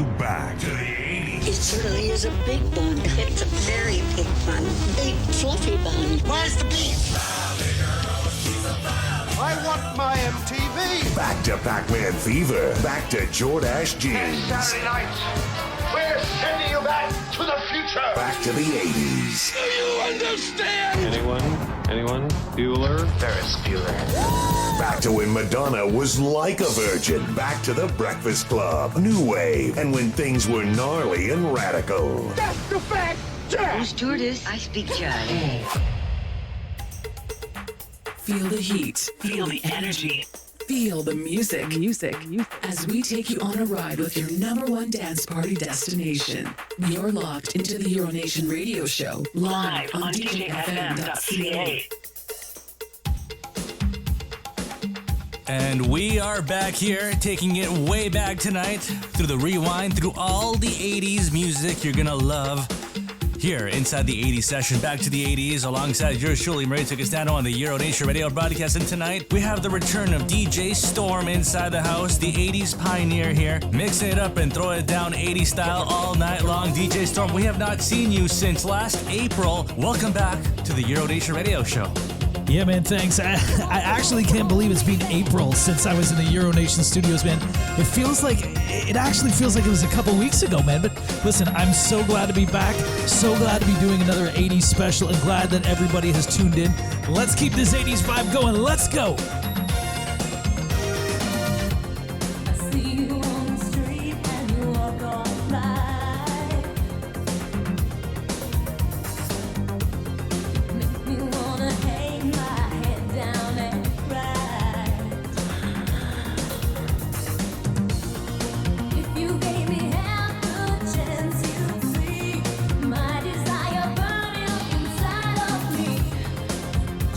you back to the 80s. It certainly is a big bun. It's a very big bun. Big, fluffy bun. Where's the beef? I want my MTV. Back to Pac-Man Fever. Back to Jordache jeans. Saturday night, we're sending you back to the future. Back to the 80s. Do you understand? Anyone? Bueller? Ferris Bueller. Back to when Madonna was like a virgin. Back to the Breakfast Club. New Wave. And when things were gnarly and radical. That's the fact, Jack. Who's stewardess? I speak jive. Feel the heat. Feel the energy. Feel the music. As we take you on a ride with your number one dance party destination. You're locked into the Euronation radio show, live on DJFM.ca. And we are back here, taking it way back tonight through the rewind, through all the 80s music you're gonna love. Here, inside the 80s session, back to the 80s, alongside yours truly, Marie Castano on the Euronation Radio broadcast. And tonight, we have the return of DJ Storm inside the house, the 80s pioneer here, mixing it up and throw it down 80s style all night long. DJ Storm, we have not seen you since last April. Welcome back to the Euronation Radio show. Yeah, man, thanks. I actually can't believe it's been April since I was in the Euronation studios, man. It actually feels like it was a couple weeks ago, man. But listen, I'm so glad to be back. So glad to be doing another 80s special and glad that everybody has tuned in. Let's keep this 80s vibe going. Let's go.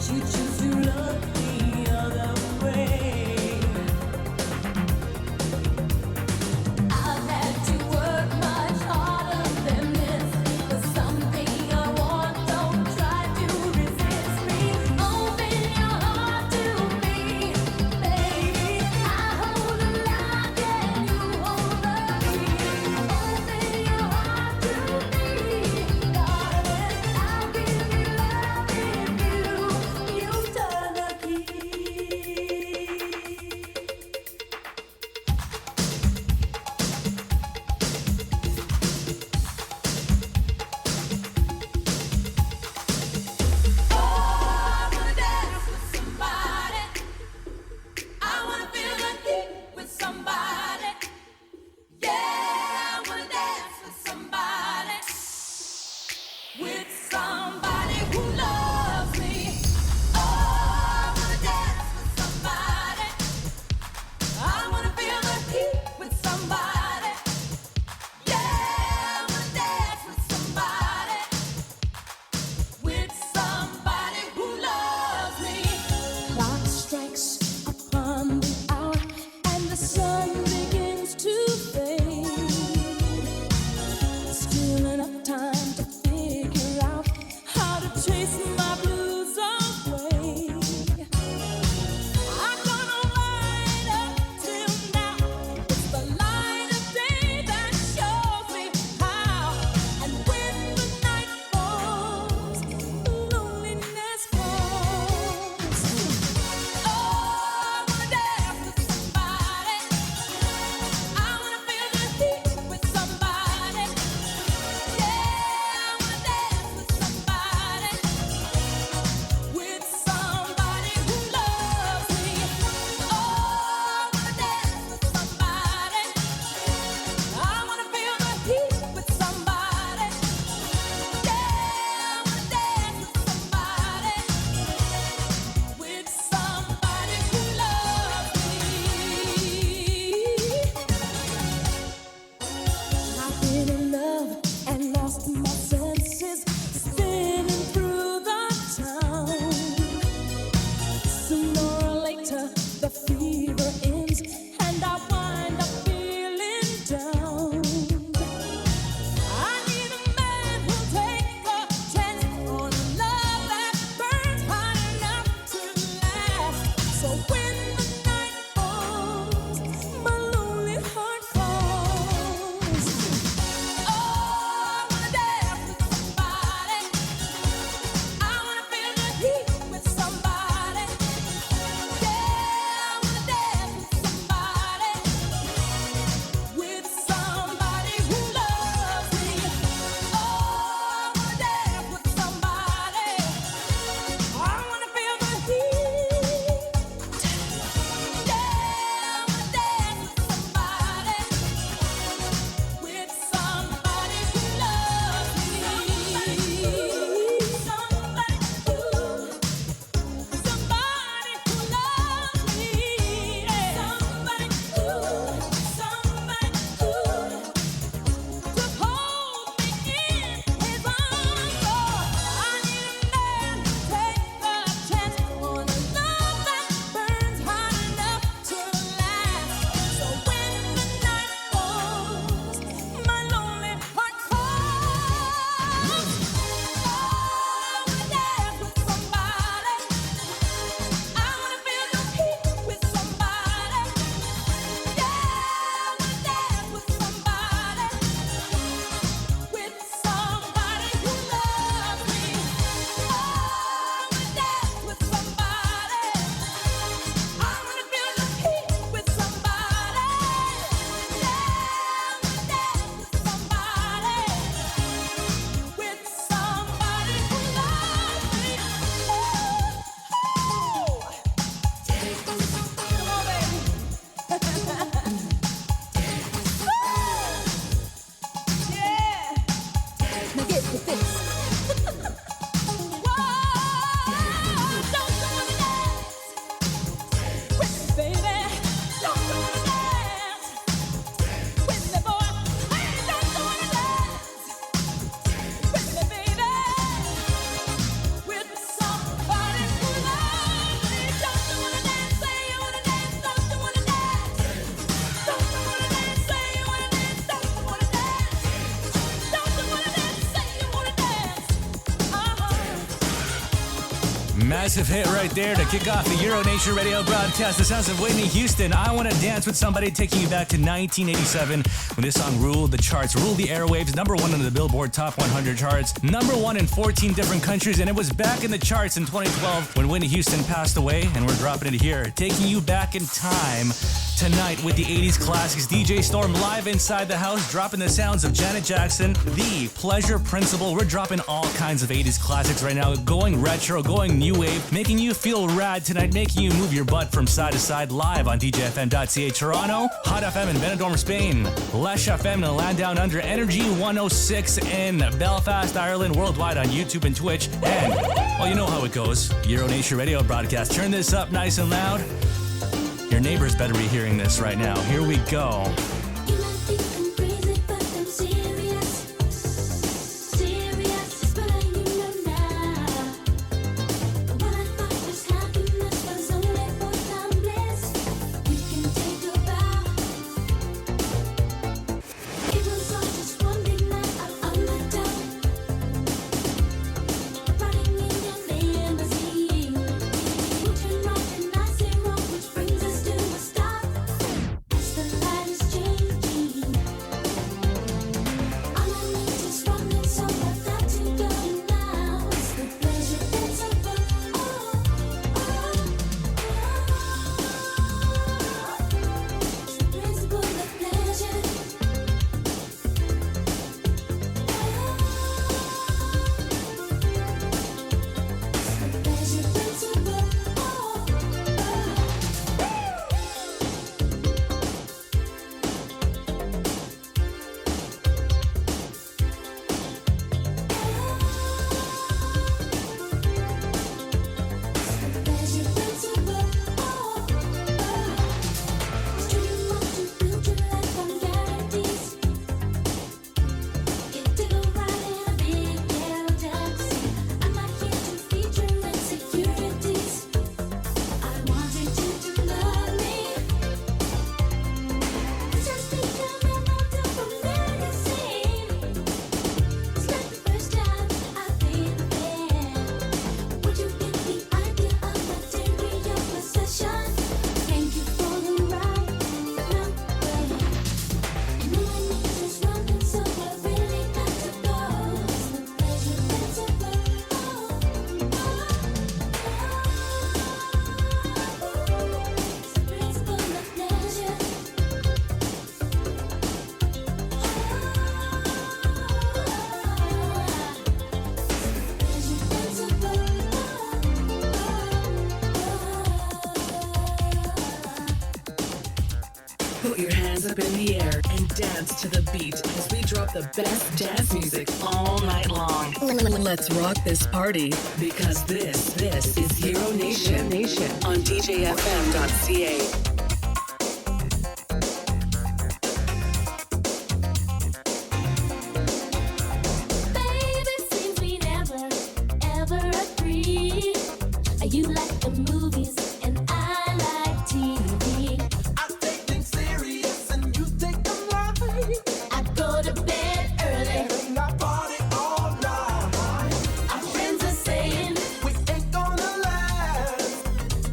You choose to look the other Massive hit right there to kick off the Euro Nation radio broadcast. The sounds of Whitney Houston. I Want to Dance with Somebody, taking you back to 1987 when this song ruled the charts, ruled the airwaves, number one in the Billboard Top 100 charts, number one in 14 different countries, and it was back in the charts in 2012 when Whitney Houston passed away, and we're dropping it here, taking you back in time tonight with the 80s classics. DJ Storm live inside the house, dropping the sounds of Janet Jackson, The Pleasure Principle. We're dropping all kinds of 80s classics right now, going retro, going new wave, making you feel rad tonight, making you move your butt from side to side, live on DJFM.ca Toronto, Hot FM in Benidorm, Spain, Lesh FM in Land Down Under, Energy 106 in Belfast, Ireland, worldwide on YouTube and Twitch, and, well, you know how it goes, Euro Nation radio broadcast. Turn this up nice and loud. Your neighbors better be hearing this right now. Here we go. Put your hands up in the air and dance to the beat as we drop the best dance music all night long. Let's rock this party because this is Hero Nation on DJFM.ca. You like the movies and I like TV. I take things serious and you take them light. I go to bed early And I party all night. Our friends are saying We ain't gonna last.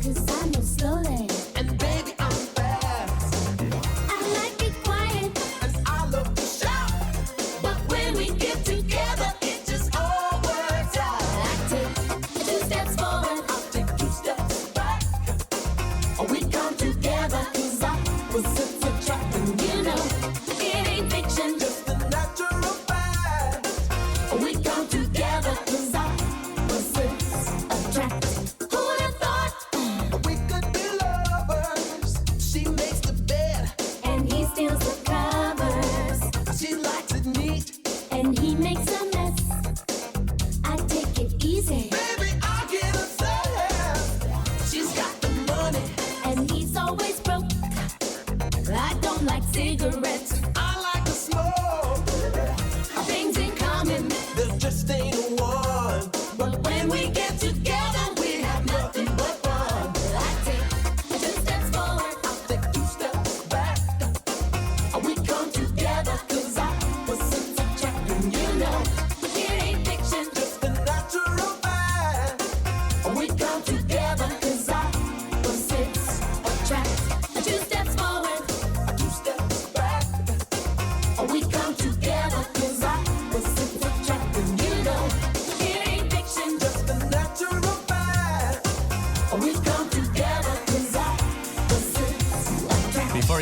'cause I move slowly. And baby,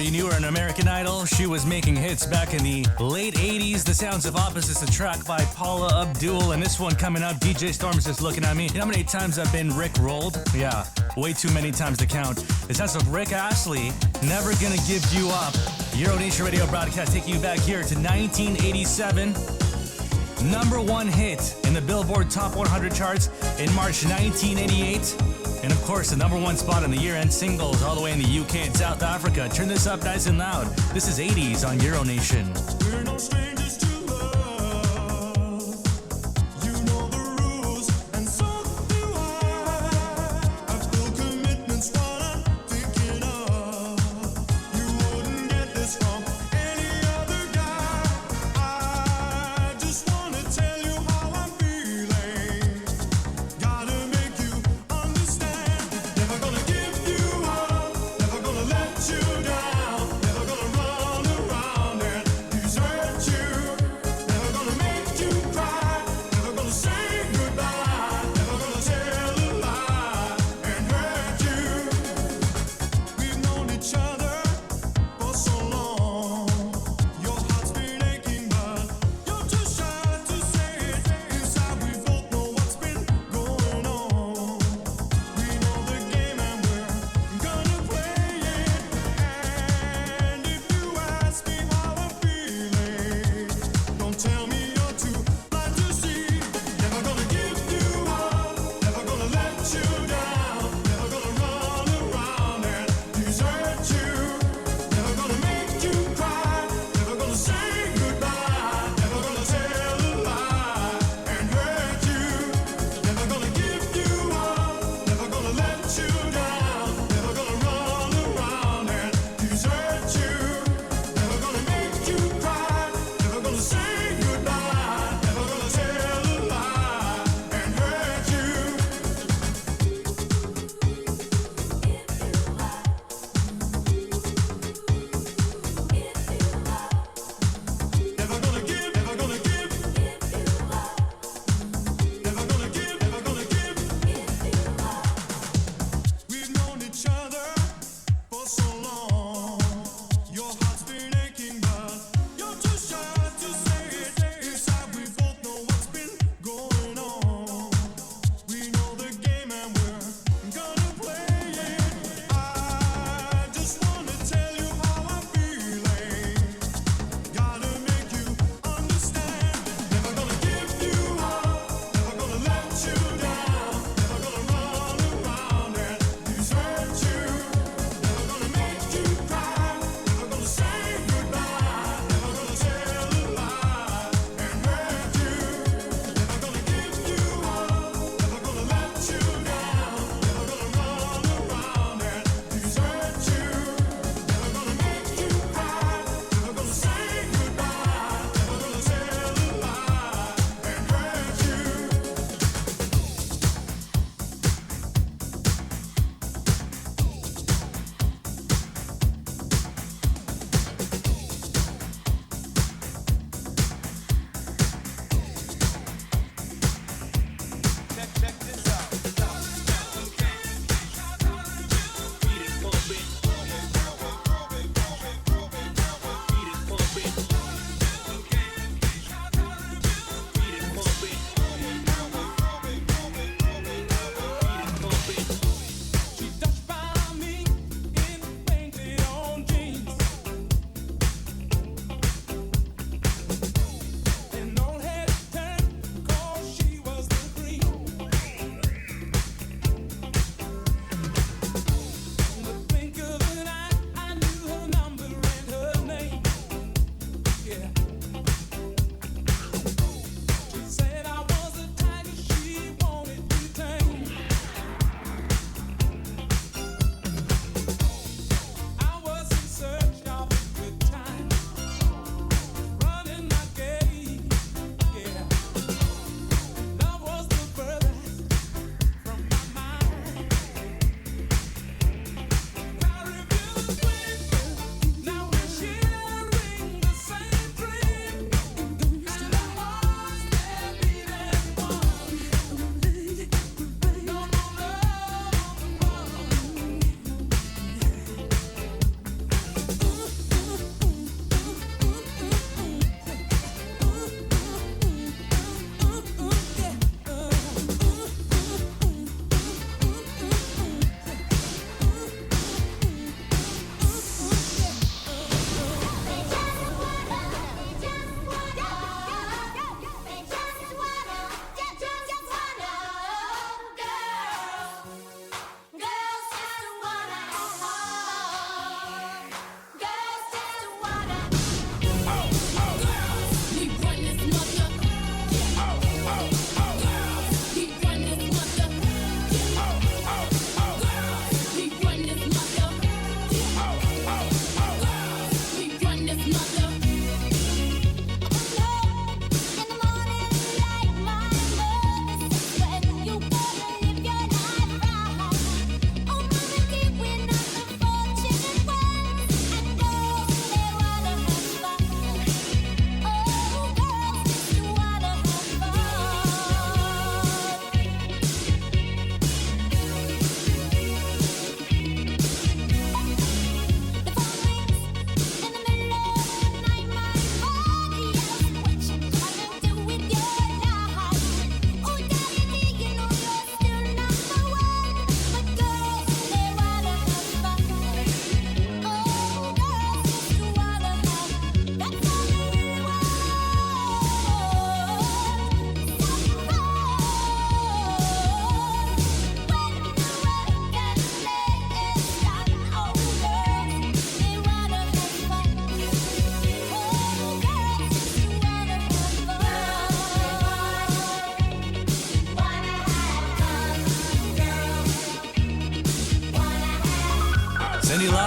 you knew her in American Idol. She was making hits back in the late 80s. The Sounds of Opposites, a track by Paula Abdul. And this one coming up, DJ Storm is just looking at me. You know how many times I've been Rick rolled? Yeah, way too many times to count. The Sounds of Rick Astley, Never Gonna Give You Up. Euro Nation Radio broadcast taking you back here to 1987. Number one hit in the Billboard Top 100 charts in March 1988. And of course, the number one spot in the year-end singles all the way in the UK and South Africa. Turn this up nice and loud. This is 80s on Euro Nation. We're no strangers to love. You know the rules, and so do I. I feel commitment's what I'm thinking of. You wouldn't get this from any other guy. I just wanna tell you how I'm feeling. Gotta make you understand. Never gonna give you up. Never gonna let you down. Never gonna run around and desert you.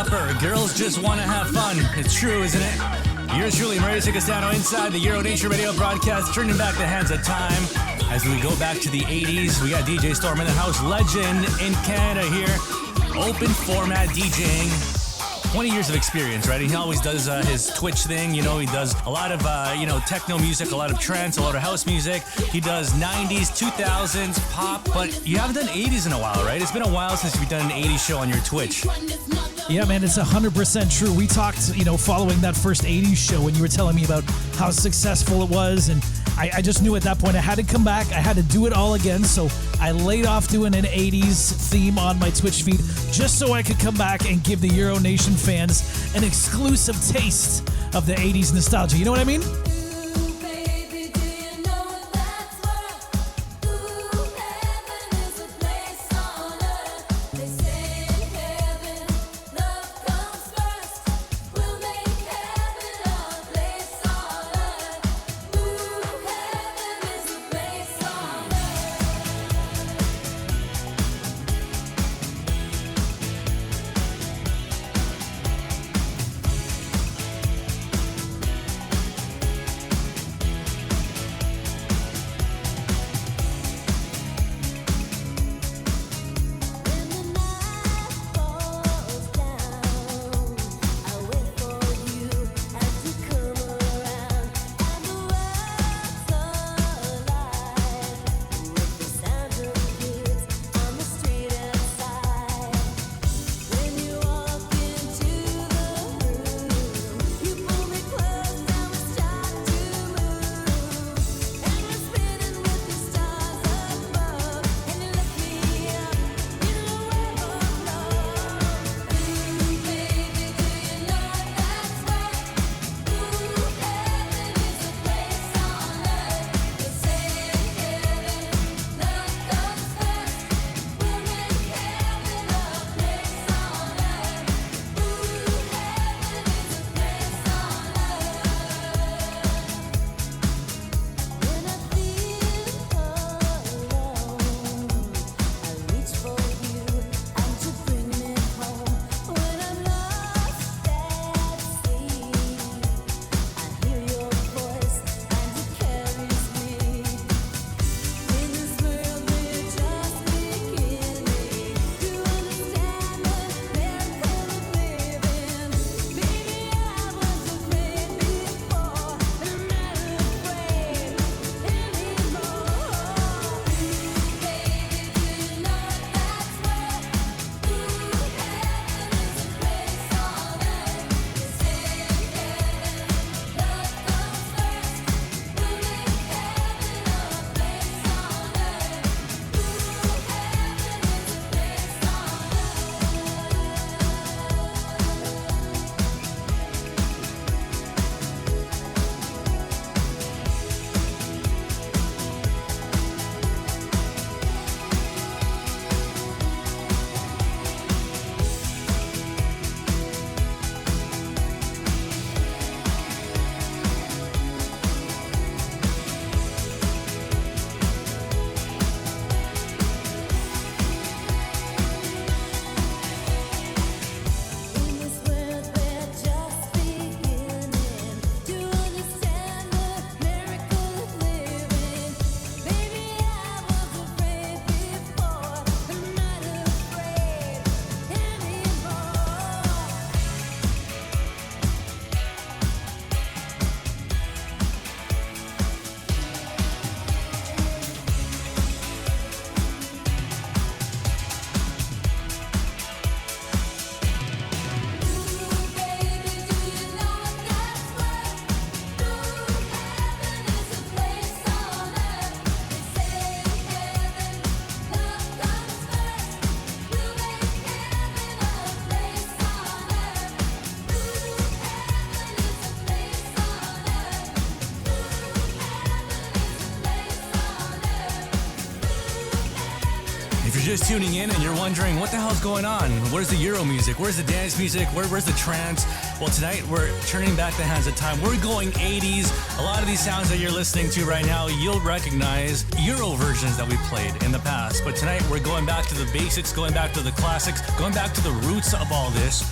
Upper, girls just want to have fun. It's true, isn't it? Yours truly, Maria Castano, inside the Euro Nation radio broadcast, turning back the hands of time. As we go back to the 80s, we got DJ Storm in the house, legend in Canada here. Open format DJing. 20 years of experience, right? He always does his Twitch thing. You know, he does a lot of, techno music, a lot of trance, a lot of house music. He does 90s, 2000s, pop, but you haven't done 80s in a while, right? It's been a while since you've done an 80s show on your Twitch. Yeah, man, it's 100% true. We talked, following that first 80s show, and you were telling me about how successful it was, and I just knew at that point I had to come back. I had to do it all again, so I laid off doing an 80s theme on my Twitch feed just so I could come back and give the Euro Nation fans an exclusive taste of the 80s nostalgia. You know what I mean? just tuning in and you're wondering what the hell's going on, where's the Euro music, where's the dance music, where's the trance? Well, tonight we're turning back the hands of time. We're going 80s. A lot of these sounds that you're listening to right now, you'll recognize Euro versions that we played in the past. But tonight we're going back to the basics, going back to the classics, going back to the roots of all this.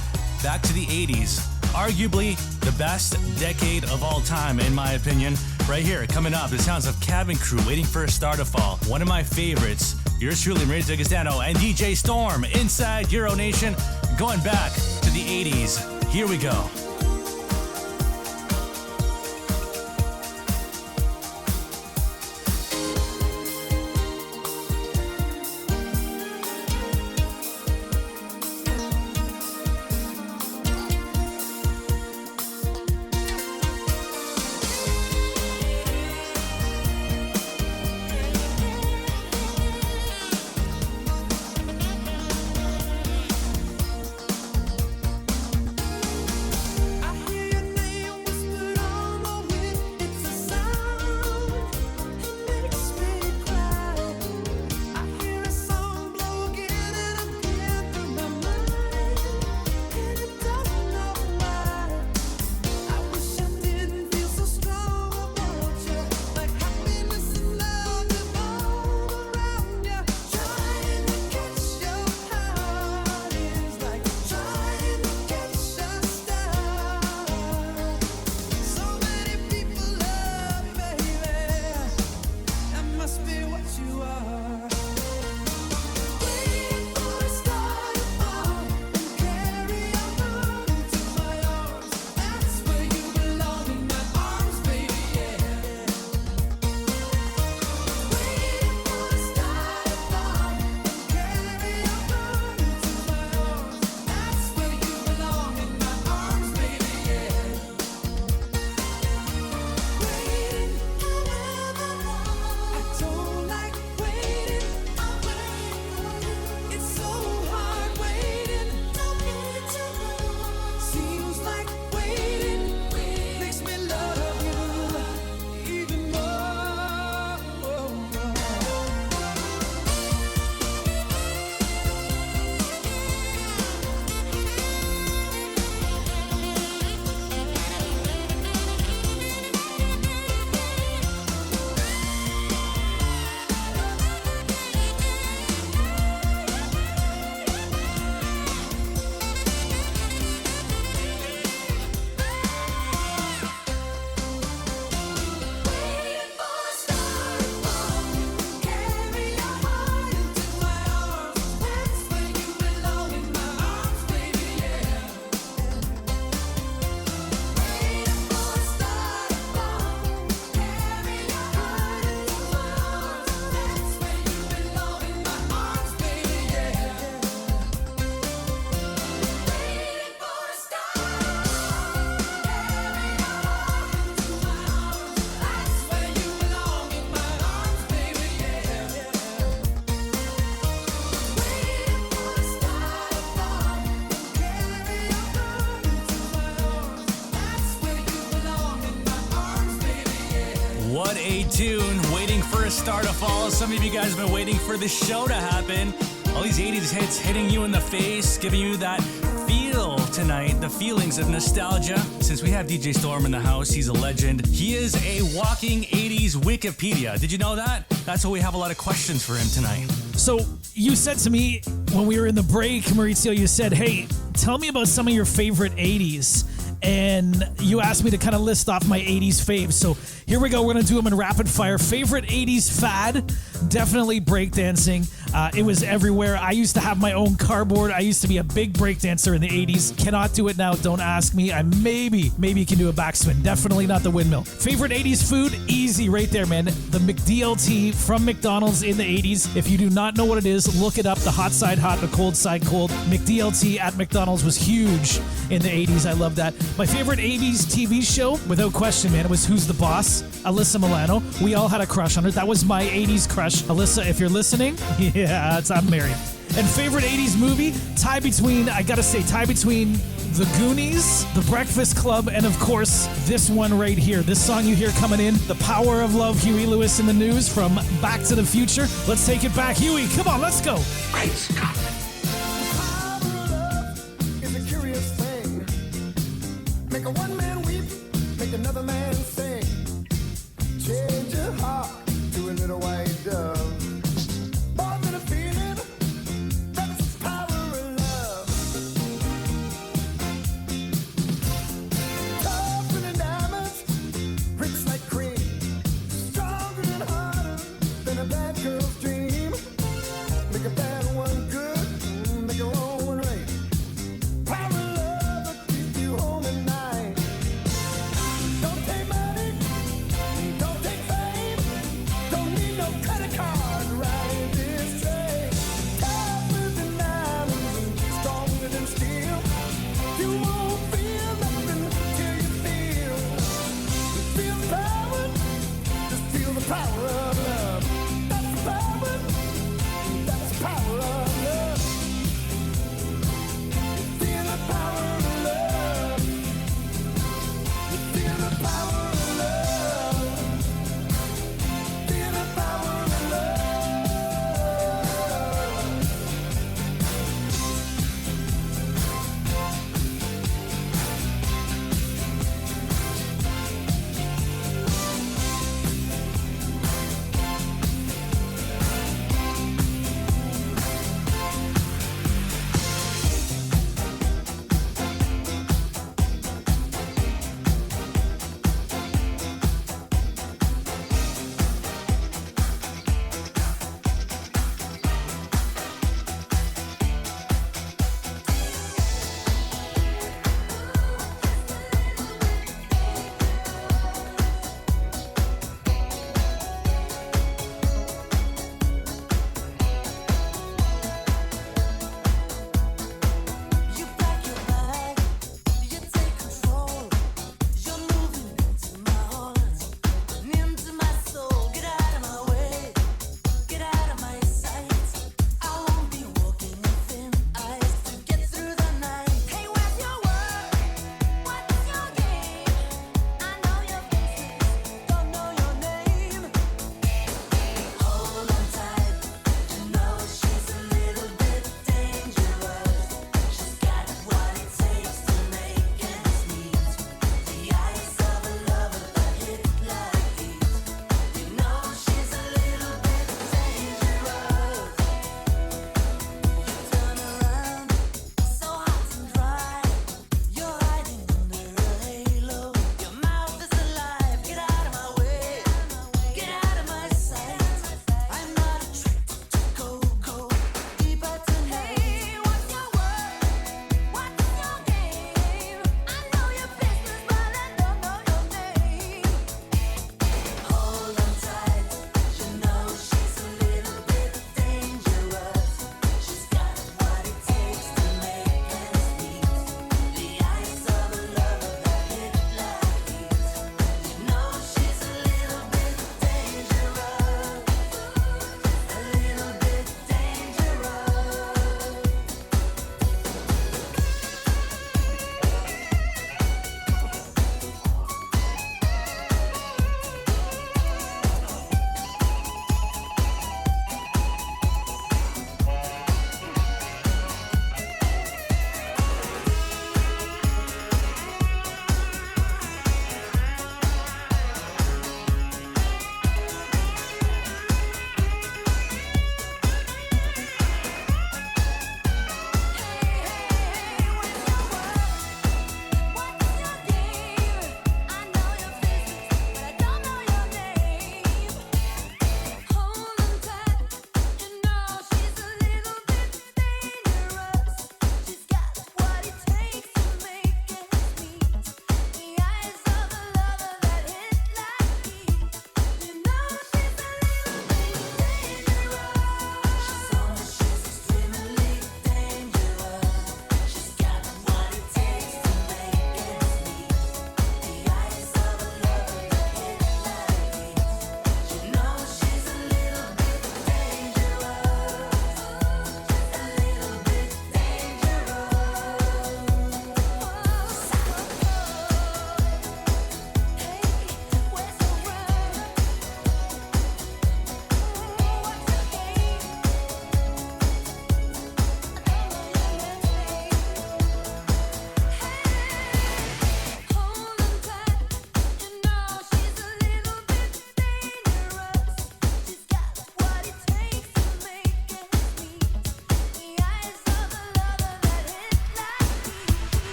back to the 80s. Arguably the best decade of all time, in my opinion. Right here, coming up, the sounds of Cabin Crew, Waiting for a Star to Fall. One of my favorites. Yours truly, Maria D'Agostino and DJ Storm inside Euro Nation. Going back to the 80s. Here we go. What a tune. Waiting for a Star to Fall. Some of you guys have been waiting for the show to happen. All these 80s hits hitting you in the face, giving you that feel tonight, the feelings of nostalgia. Since we have DJ Storm in the house, he's a legend. He is a walking 80s Wikipedia. Did you know that? That's why we have a lot of questions for him tonight. So you said to me when we were in the break, Maurizio, you said, hey, tell me about some of your favorite 80s. And you asked me to kind of list off my 80s faves. So here we go. We're going to do them in rapid fire. Favorite 80s fad? Definitely breakdancing. It was everywhere. I used to have my own cardboard. I used to be a big breakdancer in the 80s. Cannot do it now. Don't ask me. I maybe can do a backspin. Definitely not the windmill. Favorite 80s food? Easy right there, man. The McDLT from McDonald's in the 80s. If you do not know what it is, look it up. The hot side hot, the cold side cold. McDLT at McDonald's was huge in the 80s. I love that. My favorite 80s TV show, without question, man, it was Who's the Boss? Alyssa Milano. We all had a crush on her. That was my 80s crush. Alyssa, if you're listening, yeah, I'm married. And favorite 80s movie? Tie between The Goonies, The Breakfast Club, and of course, this one right here. This song you hear coming in, The Power of Love, Huey Lewis in the News from Back to the Future. Let's take it back. Huey, come on, let's go. Great Scott. Make a one man weep, make another man sing. Change your heart to a little white dove. More than a feeling, that's the power of love.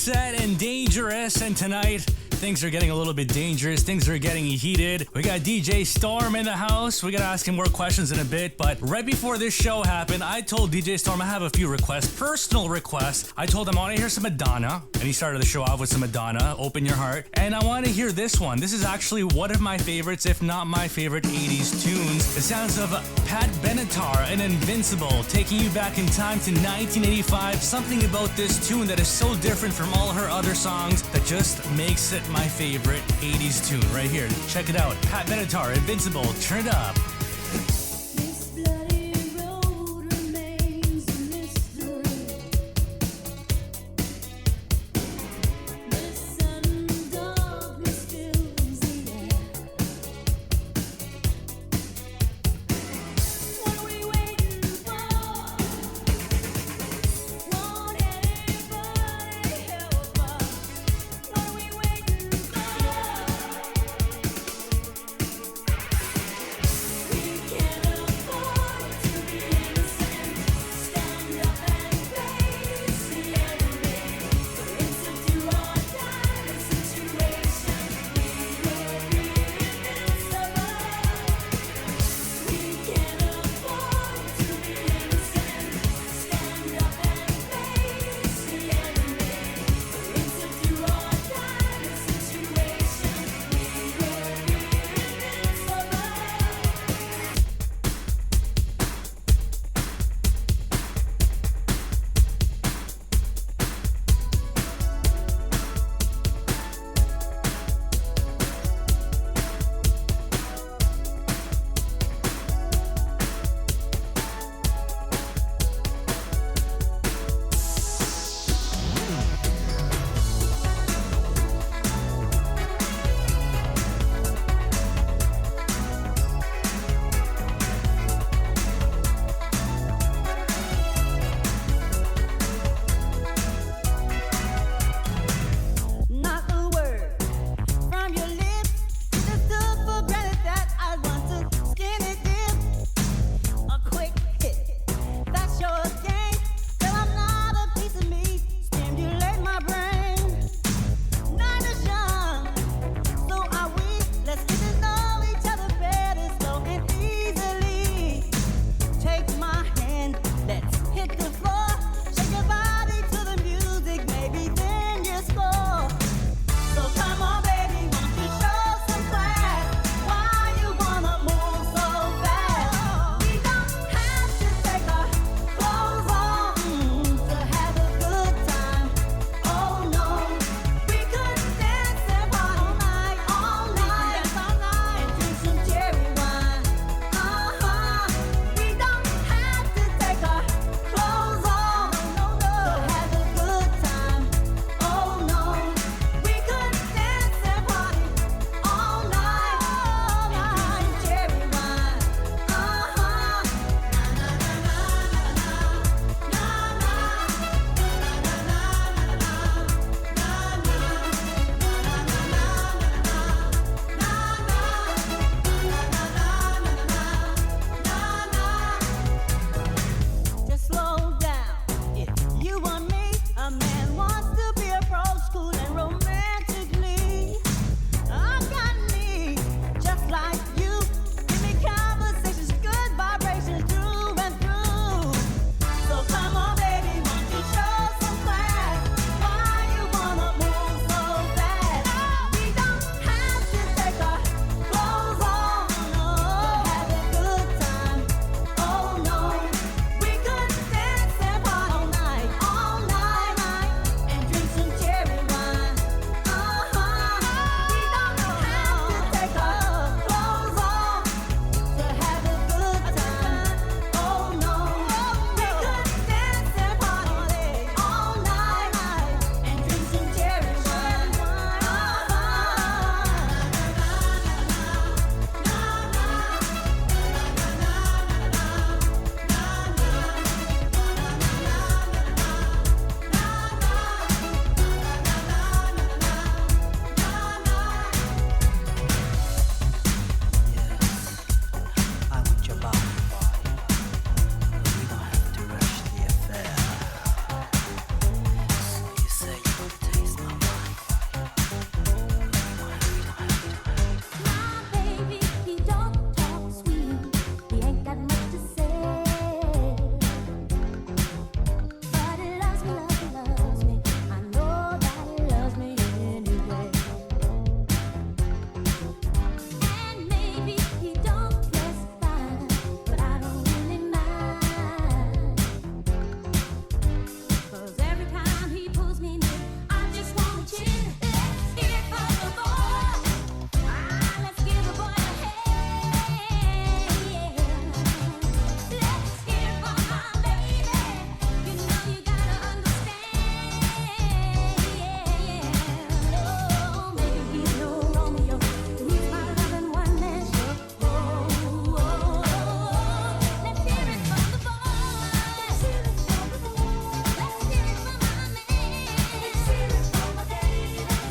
Set and Dangerous, and tonight things are getting a little bit dangerous. Things are getting heated. We got DJ Storm in the house. We're going to ask him more questions in a bit. But right before this show happened, I told DJ Storm I have a few requests, personal requests. I told him I want to hear some Madonna. And he started the show off with some Madonna, Open Your Heart. And I want to hear this one. This is actually one of my favorites, if not my favorite 80s tunes. The sounds of Pat Benatar and Invincible, taking you back in time to 1985. Something about this tune that is so different from all her other songs that just makes it my favorite 80s tune right here. Check it out. Pat Benatar, Invincible, turn it up. This bloody road remains a mystery. The sudden darkness fills the air. What are we waiting for? Won't anybody help us? What are we waiting for?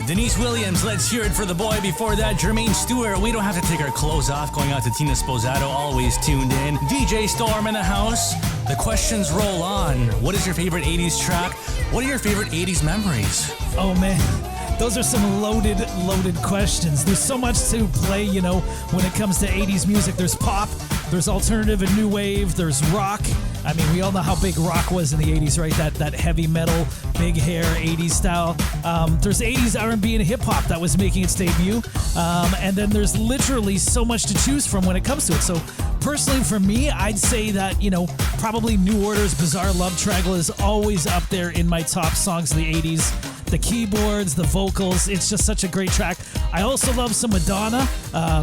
Denise Williams, let's hear it for the boy. Before that, Jermaine Stewart, we don't have to take our clothes off. Going out to Tina Sposato, always tuned in. DJ Storm in the house. The questions roll on. What is your favorite 80s track? What are your favorite 80s memories? Oh man, those are some loaded questions. There's so much to play, you know, when it comes to 80s music. There's pop, there's alternative and new wave, there's rock. I mean, we all know how big rock was in the 80s, right? That heavy metal, big hair, 80s style. There's 80s R&B and hip-hop that was making its debut. And then there's literally so much to choose from when it comes to it. So personally, for me, I'd say that, you know, probably New Order's Bizarre Love Triangle is always up there in my top songs of the 80s. The keyboards, the vocals, it's just such a great track. I also love some Madonna.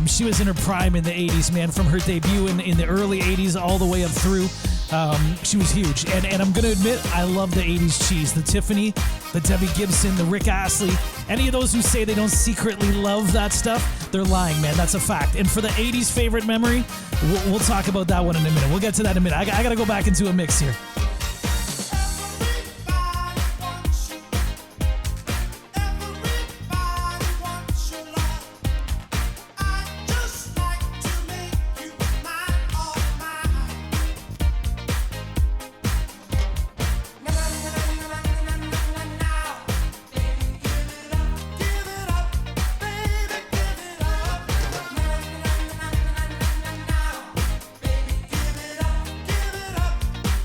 She was in her prime in the 80s, man, from her debut in the early 80s all the way up through. She was huge. And I'm going to admit, I love the 80s cheese. The Tiffany, the Debbie Gibson, the Rick Astley. Any of those who say they don't secretly love that stuff, they're lying, man. That's a fact. And for the 80s favorite memory, we'll talk about that one in a minute. We'll get to that in a minute. I got to go back into a mix here.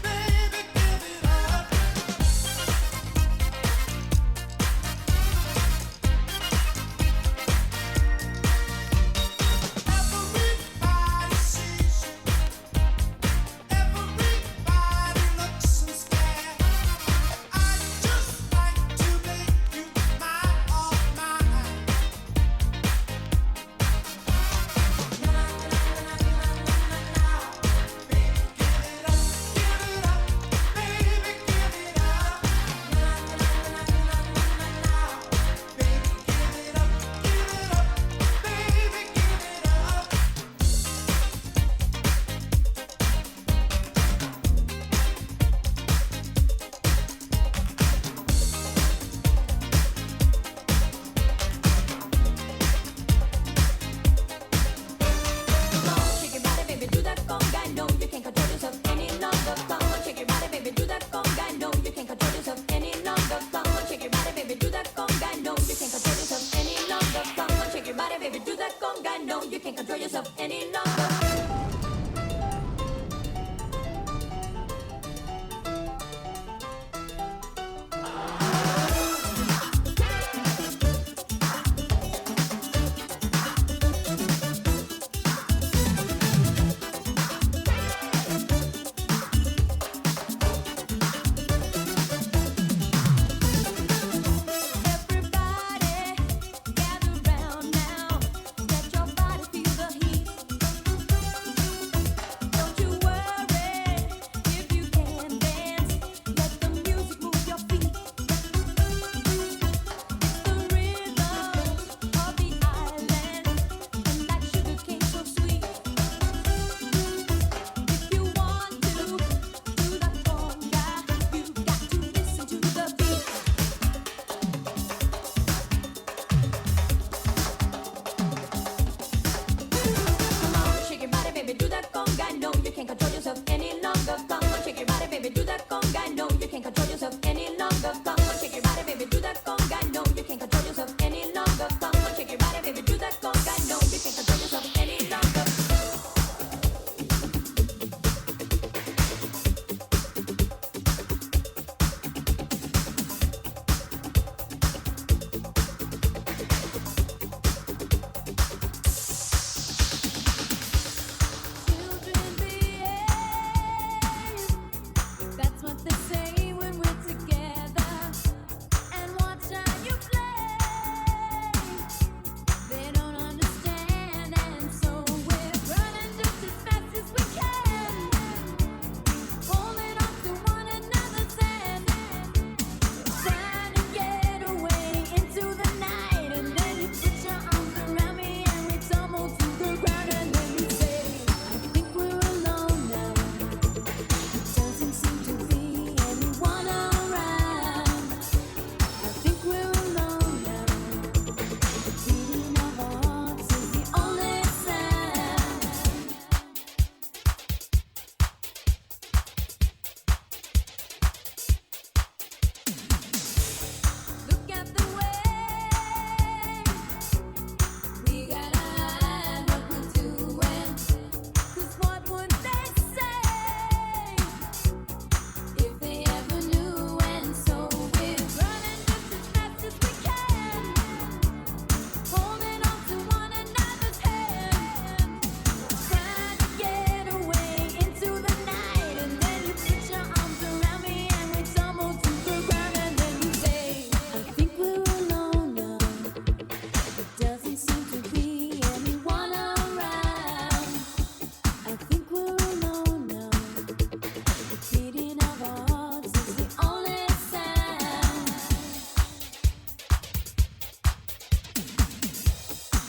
Baby,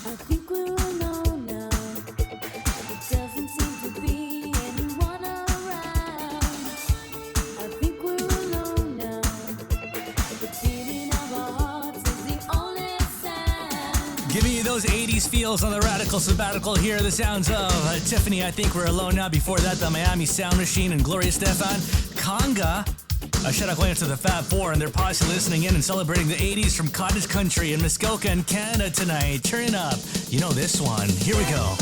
I think we're alone now. It doesn't seem to be anyone around. I think we're alone now. The beating of our hearts is the only sound. Giving you those 80s feels on the Radical Sabbatical. Here are the sounds of Tiffany, I Think We're Alone Now. Before that, the Miami Sound Machine and Gloria Stefan. Conga. A shout out going out to the Fab Four and their posse listening in and celebrating the 80s from Cottage Country in Muskoka and Canada tonight. Turn it up. You know this one. Here we go.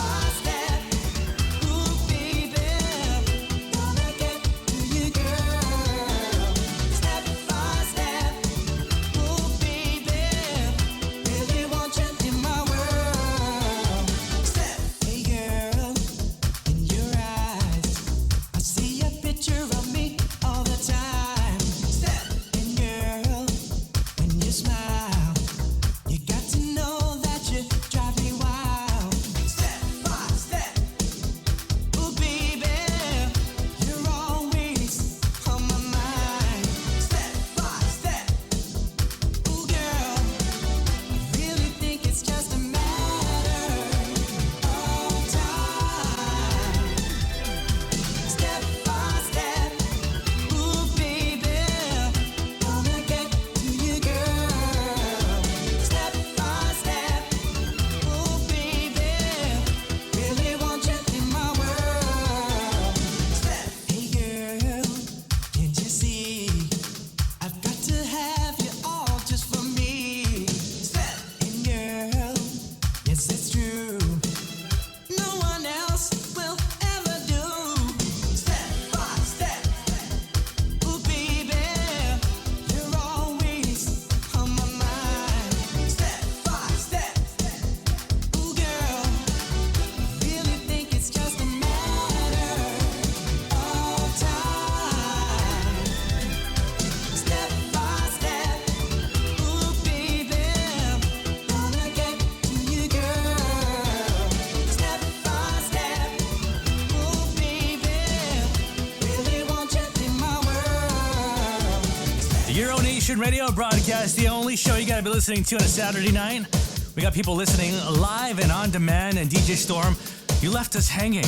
Radio broadcast, the only show you gotta be listening to on a Saturday night. We got people listening live and on demand, and DJ Storm, you left us hanging.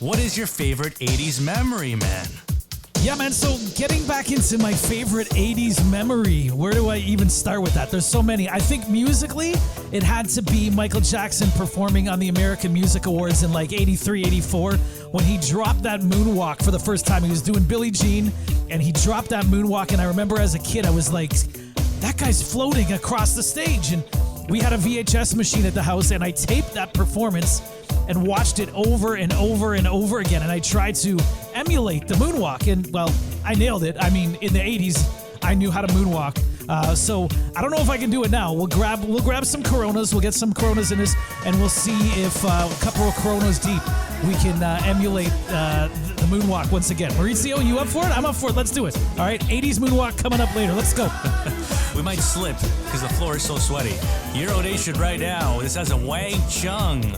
What is your favorite 80s memory, man? Yeah, man, so getting back into my favorite 80s memory, where do I even start with that? There's so many. I think musically, it had to be Michael Jackson performing on the American Music Awards in like 83, 84, when he dropped that moonwalk for the first time. He was doing Billie Jean, and he dropped that moonwalk, and I remember as a kid, I was like, that guy's floating across the stage. And we had a VHS machine at the house, and I taped that performance and watched it over and over and over again, and I tried to emulate the moonwalk, and well, I nailed it. I mean, in the 80s, I knew how to moonwalk. So I don't know if I can do it now. We'll grab some Coronas. We'll get some Coronas in this, and we'll see if a couple of Coronas deep we can emulate the moonwalk once again. Maurizio, you up for it? I'm up for it. Let's do it. All right, 80s moonwalk coming up later. Let's go. We might slip because the floor is so sweaty. Euro Nation right now. This has a Wang Chung.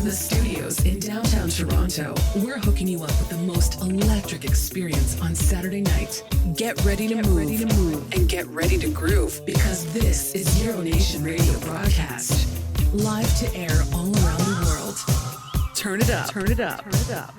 the studios in downtown Toronto, we're hooking you up with the most electric experience on Saturday night. Get ready to move and get ready to groove, because this is Euronation Radio broadcast. Live to air all around the world. Turn it up. Turn it up. Turn it up.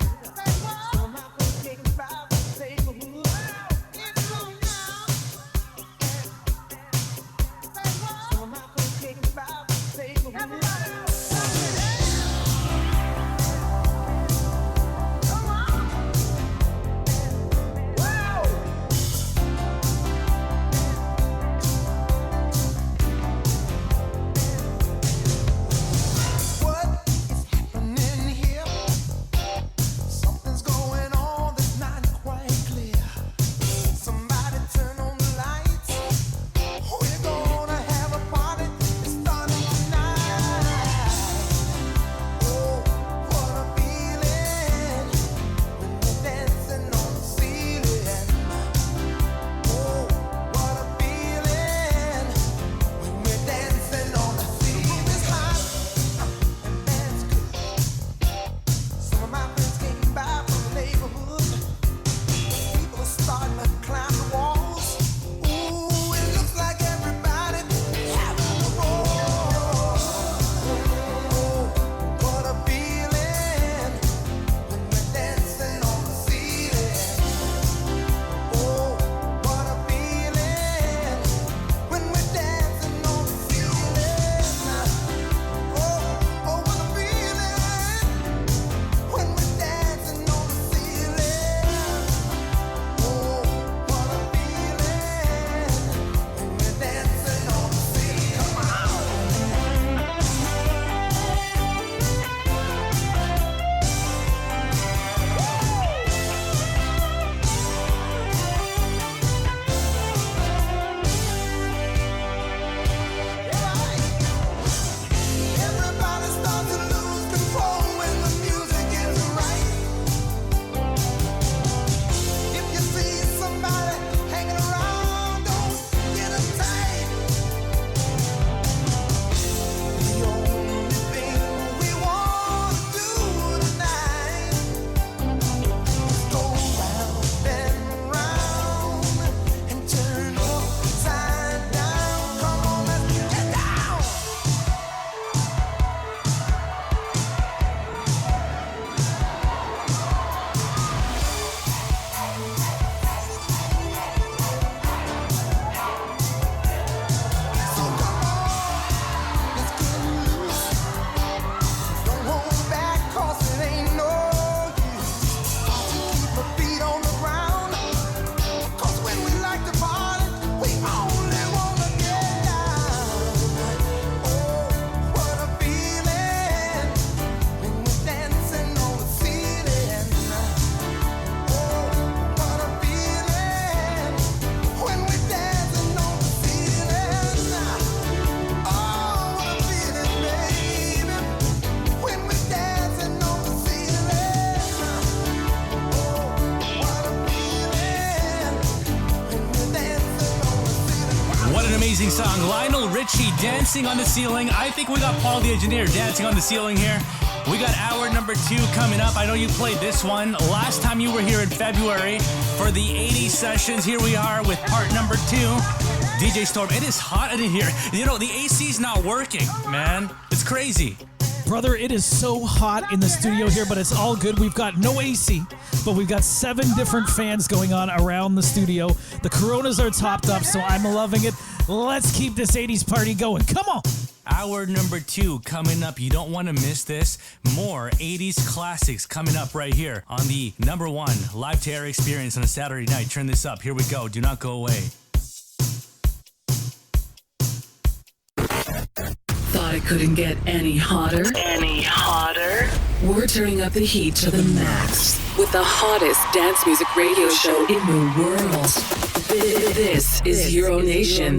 Amazing song. Lionel Richie, Dancing on the Ceiling. I think we got Paul the Engineer dancing on the ceiling here. We got hour number 2 coming up. I know you played this one last time you were here in February for the 80 sessions. Here we are with part number 2. DJ Storm, it is hot in here. You know, the AC's not working, man. It's crazy. Brother, it is so hot in the studio here, but it's all good. We've got no AC, but we've got 7 different fans going on around the studio. The Coronas are topped up, so I'm loving it. Let's keep this 80s party going. Come on. Hour number 2 coming up. You don't want to miss this. More 80s classics coming up right here on the number 1 live to air experience on a Saturday night. Turn this up. Here we go. Do not go away. Thought it couldn't get any hotter? Any hotter? We're turning up the heat to the max with the hottest dance music radio show in the world. This is Euronation.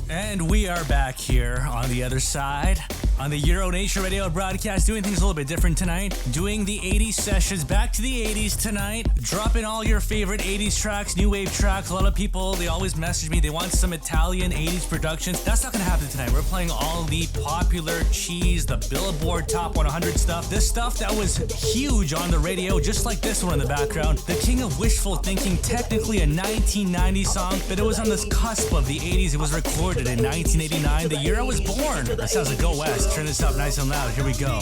And we are back here on the other side. On the Euro Nation Radio broadcast, doing things a little bit different tonight. Doing the 80s sessions, back to the 80s tonight. Dropping all your favorite 80s tracks, new wave tracks. A lot of people, they always message me, they want some Italian 80s productions. That's not gonna happen tonight. We're playing all the popular cheese, the Billboard Top 100 stuff. This stuff that was huge on the radio, just like this one in the background. The King of Wishful Thinking, technically a 1990 song, but it was on this cusp of the 80s. It was recorded in 1989, the year I was born. That sounds like Go West. Turn this up nice and loud. Here we go.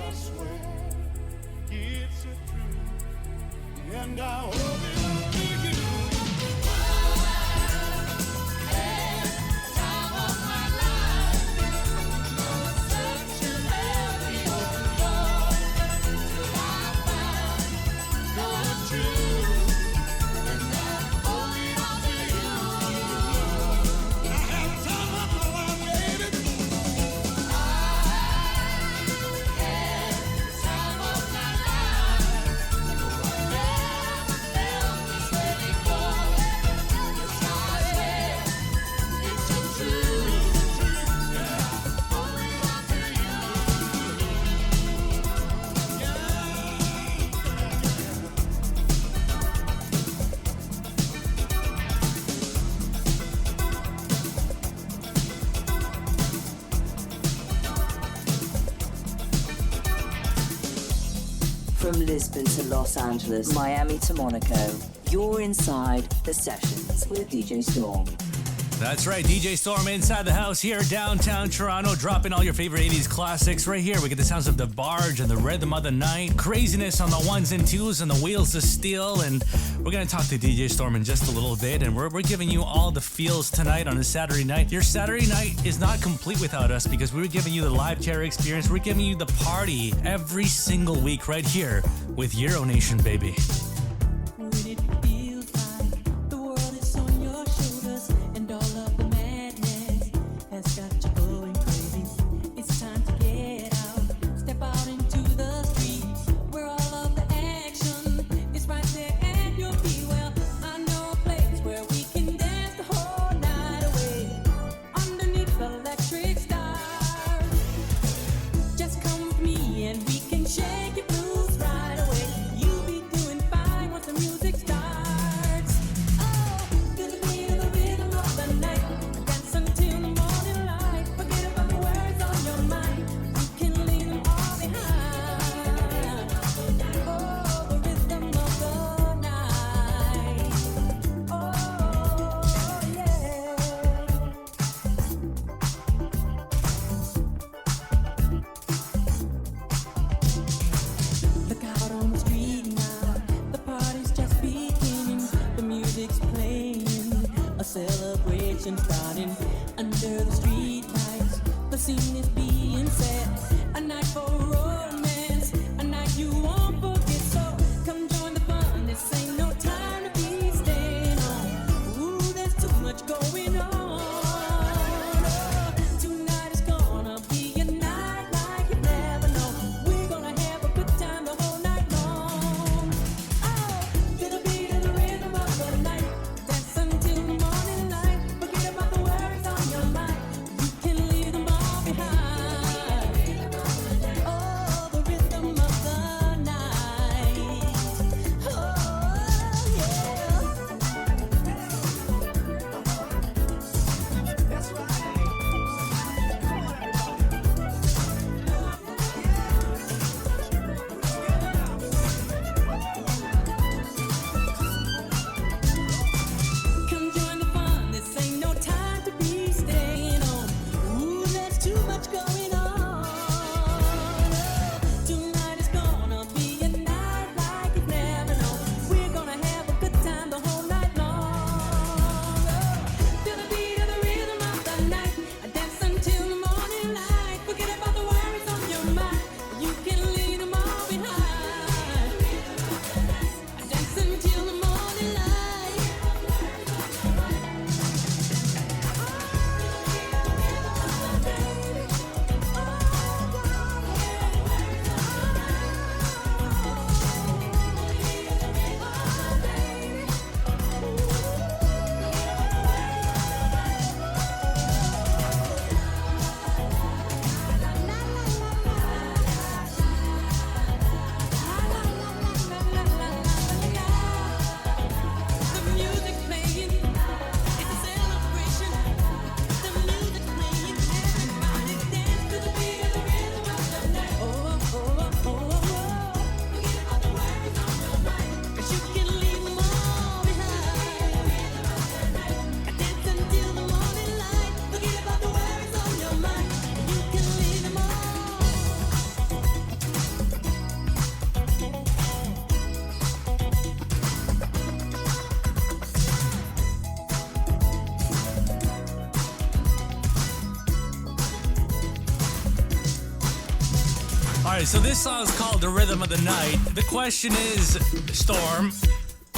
I swear it's a truth, and I owe it all to you. Time of my life, searching every open door till I found your truth, and I owe it all to you. I had the time of my life, baby. Time of my life, never felt this way before. Yes, I swear it's a truth, and I owe it all to From Lisbon to Los Angeles, Miami to Monaco, you're inside the sessions with DJ Storm. That's right, DJ Storm inside the house here, downtown Toronto, dropping all your favorite 80s classics right here. We get the sounds of the Barge and the Rhythm of the Night, craziness on the ones and twos and the Wheels of Steel, and we're going to talk to DJ Storm in just a little bit, and we're giving you all the feels tonight on a Saturday night. Your Saturday night is not complete without us because we're giving you the live terror experience. We're giving you the party every single week right here with Euro Nation, baby. When it feels like the world is on your shoulders and all of the madness has got you going crazy, it's time to get out, step out into the streets where all of the action is right there at your feet. Well, I know a place where we can dance the whole night away underneath the electric stars. Just come with me and we can shake your blues right away. You'll be doing fine once the music starts. Oh, feel the beat of the rhythm of the night. Dance until the morning light. Forget about the words on your mind. You can leave them all behind. Oh, the rhythm of the night. Oh, yeah. Look out on the street now, the party's just beginning. The music's playing, a celebration starting. Under the street lights, the scene is being set. A night for romance, a night you won't forget. So come join the fun, this ain't no time to be staying on. Ooh, there's too much going on. Oh, tonight is gonna be a night like you never know. We're gonna have a good time the whole night long. Oh, feel the beat of the rhythm of the night. Dance until the morning light. Forget about the words so this song is called The Rhythm of the Night. The question is, Storm,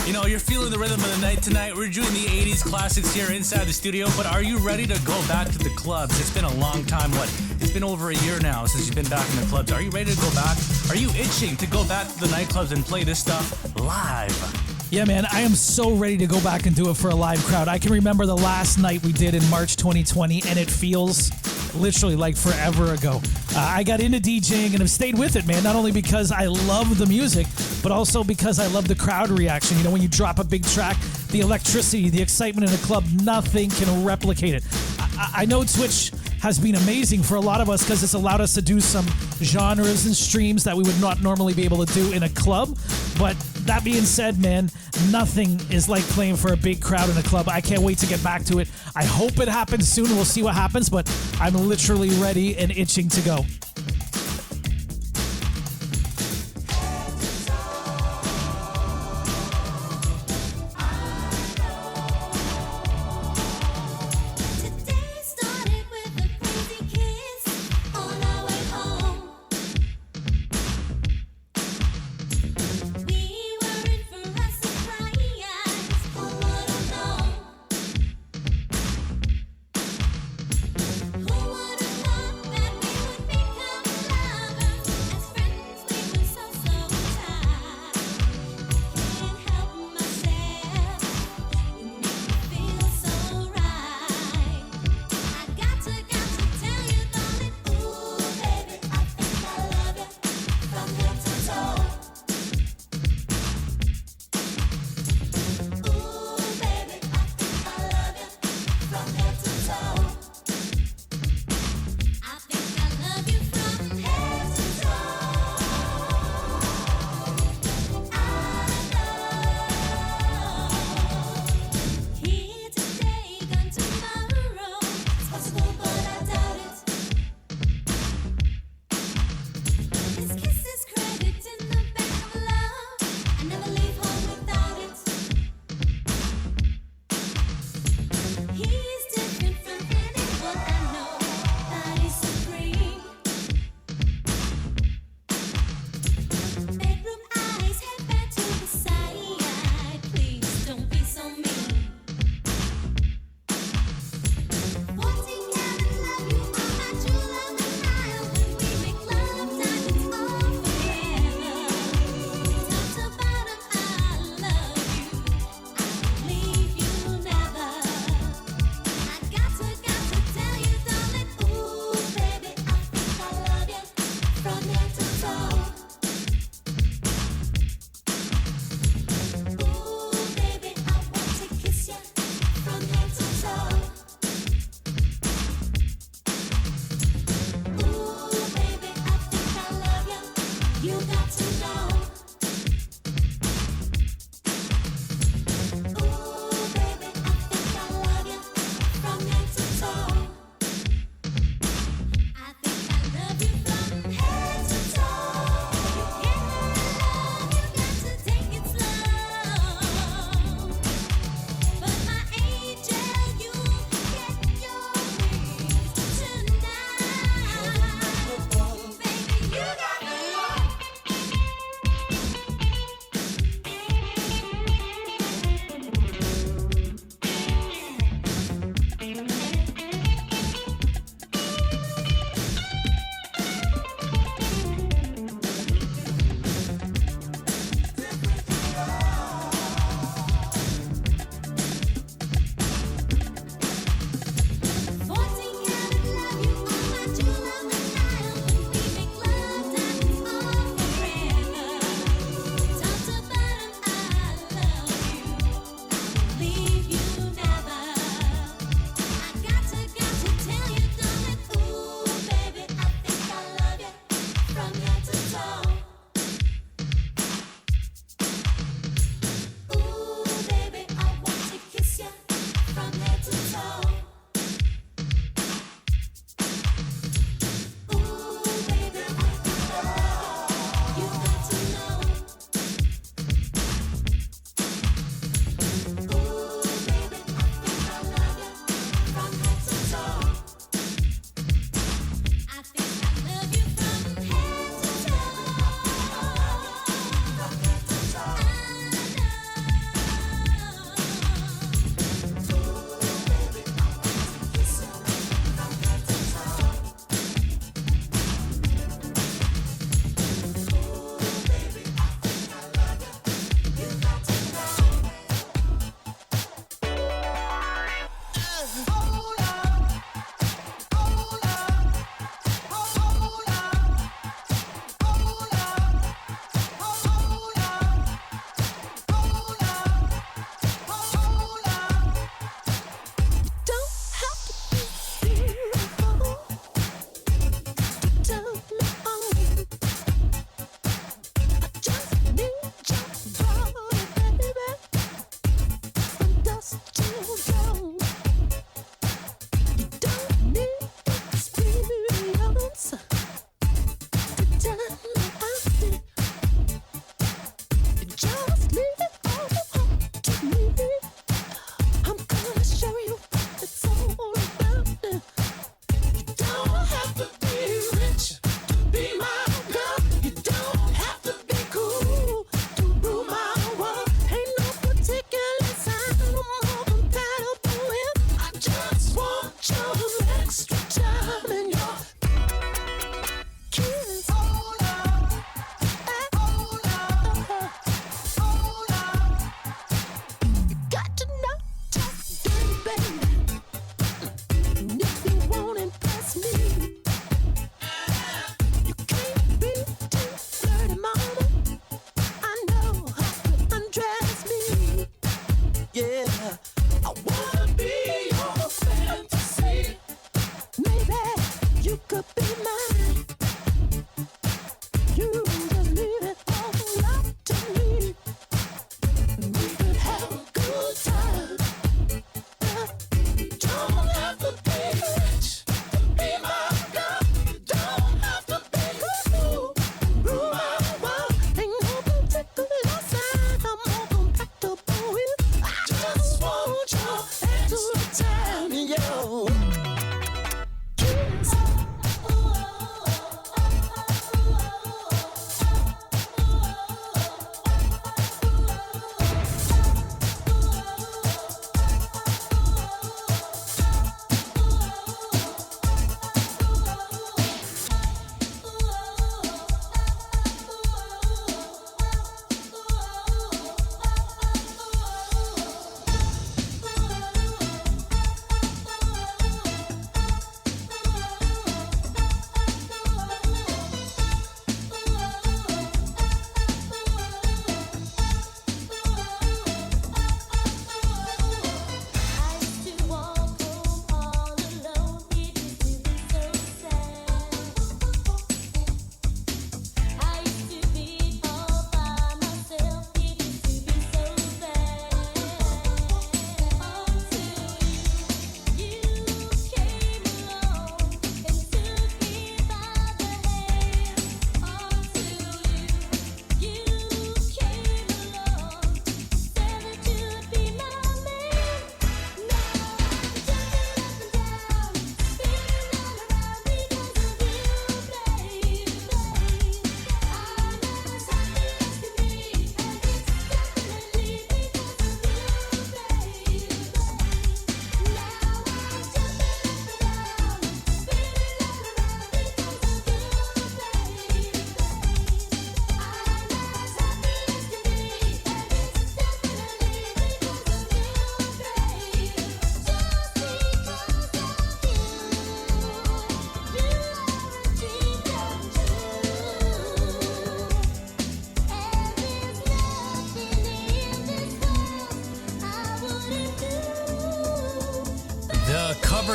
you know, you're feeling the rhythm of the night tonight. We're doing the 80s classics here inside the studio, but are you ready to go back to the clubs? It's been a long time. What? It's been over a year now since you've been back in the clubs. Are you ready to go back? Are you itching to go back to the nightclubs and play this stuff live? Yeah, man, I am so ready to go back and do it for a live crowd. I can remember the last night we did in March 2020, and it feels literally like forever ago. I got into DJing and have stayed with it, man, not only because I love the music, but also because I love the crowd reaction. You know, when you drop a big track, the electricity, the excitement in a club, nothing can replicate it. I know Twitch has been amazing for a lot of us because it's allowed us to do some genres and streams that we would not normally be able to do in a club. But that being said, man, nothing is like playing for a big crowd in a club. I can't wait to get back to it. I hope it happens soon. We'll see what happens, but I'm literally ready and itching to go.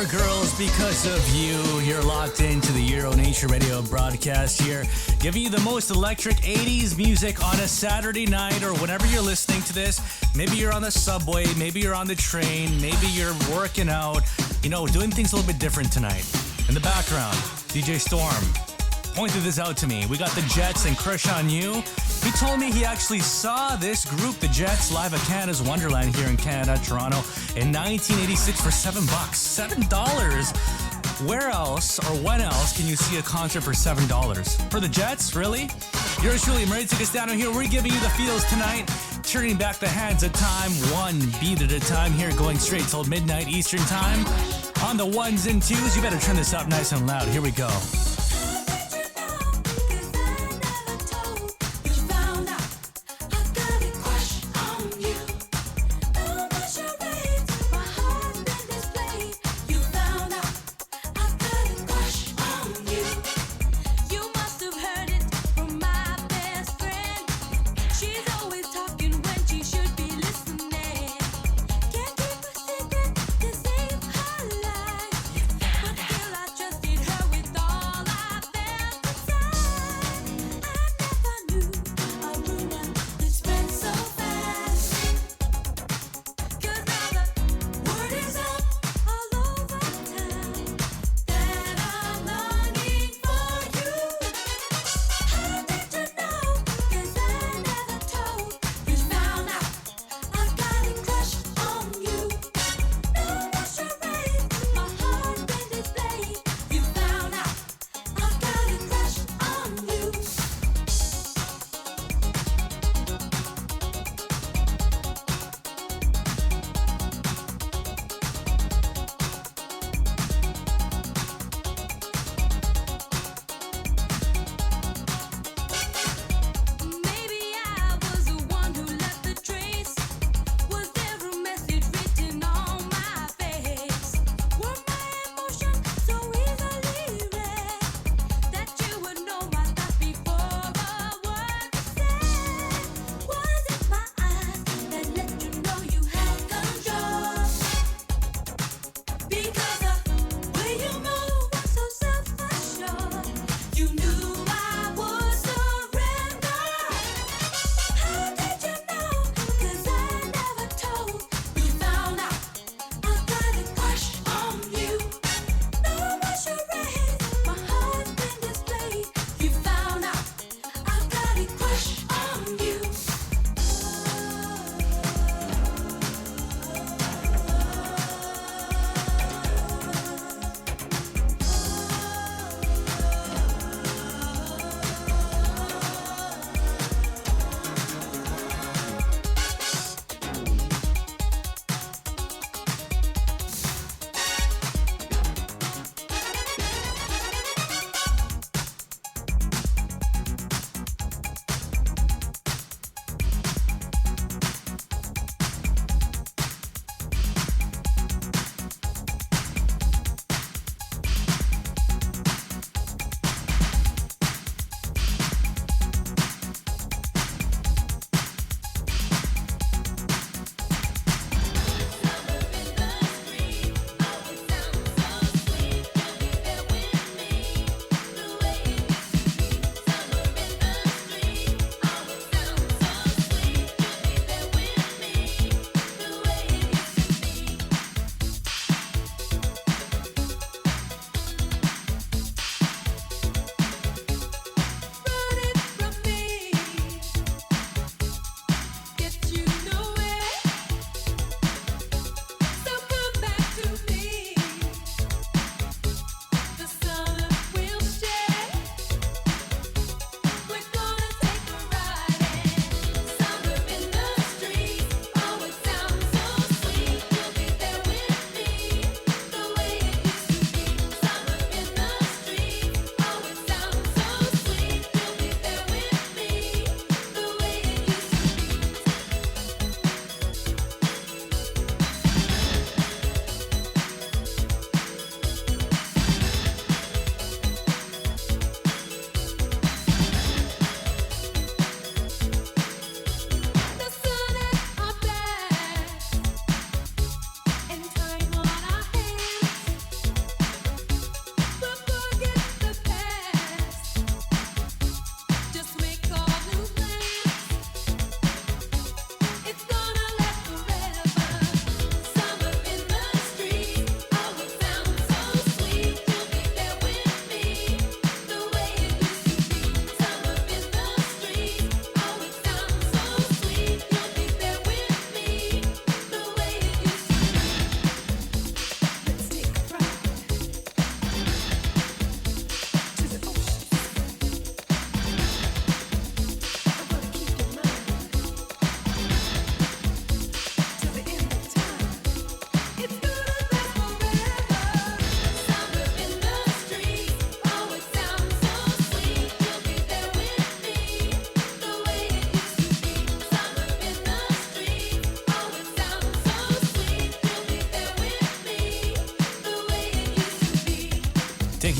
more girls because of you. You're locked into the Euro Nation Radio broadcast here, giving you the most electric 80s music on a Saturday night or whenever you're listening to this. Maybe you're on the subway, maybe you're on the train, maybe you're working out, doing things a little bit different tonight. In the background, DJ Storm pointed this out to me. We got the Jets and Crush on You. He told me he actually saw this group, the Jets, live at Canada's Wonderland here in Canada, Toronto, in 1986 for $7. $7? Where else or when else can you see a concert for $7? For the Jets? Really? Yours truly, I'm ready to take us down here. We're giving you the feels tonight, turning back the hands of time, one beat at a time here, going straight till midnight Eastern time. On the ones and twos, you better turn this up nice and loud. Here we go. But still I trusted her with all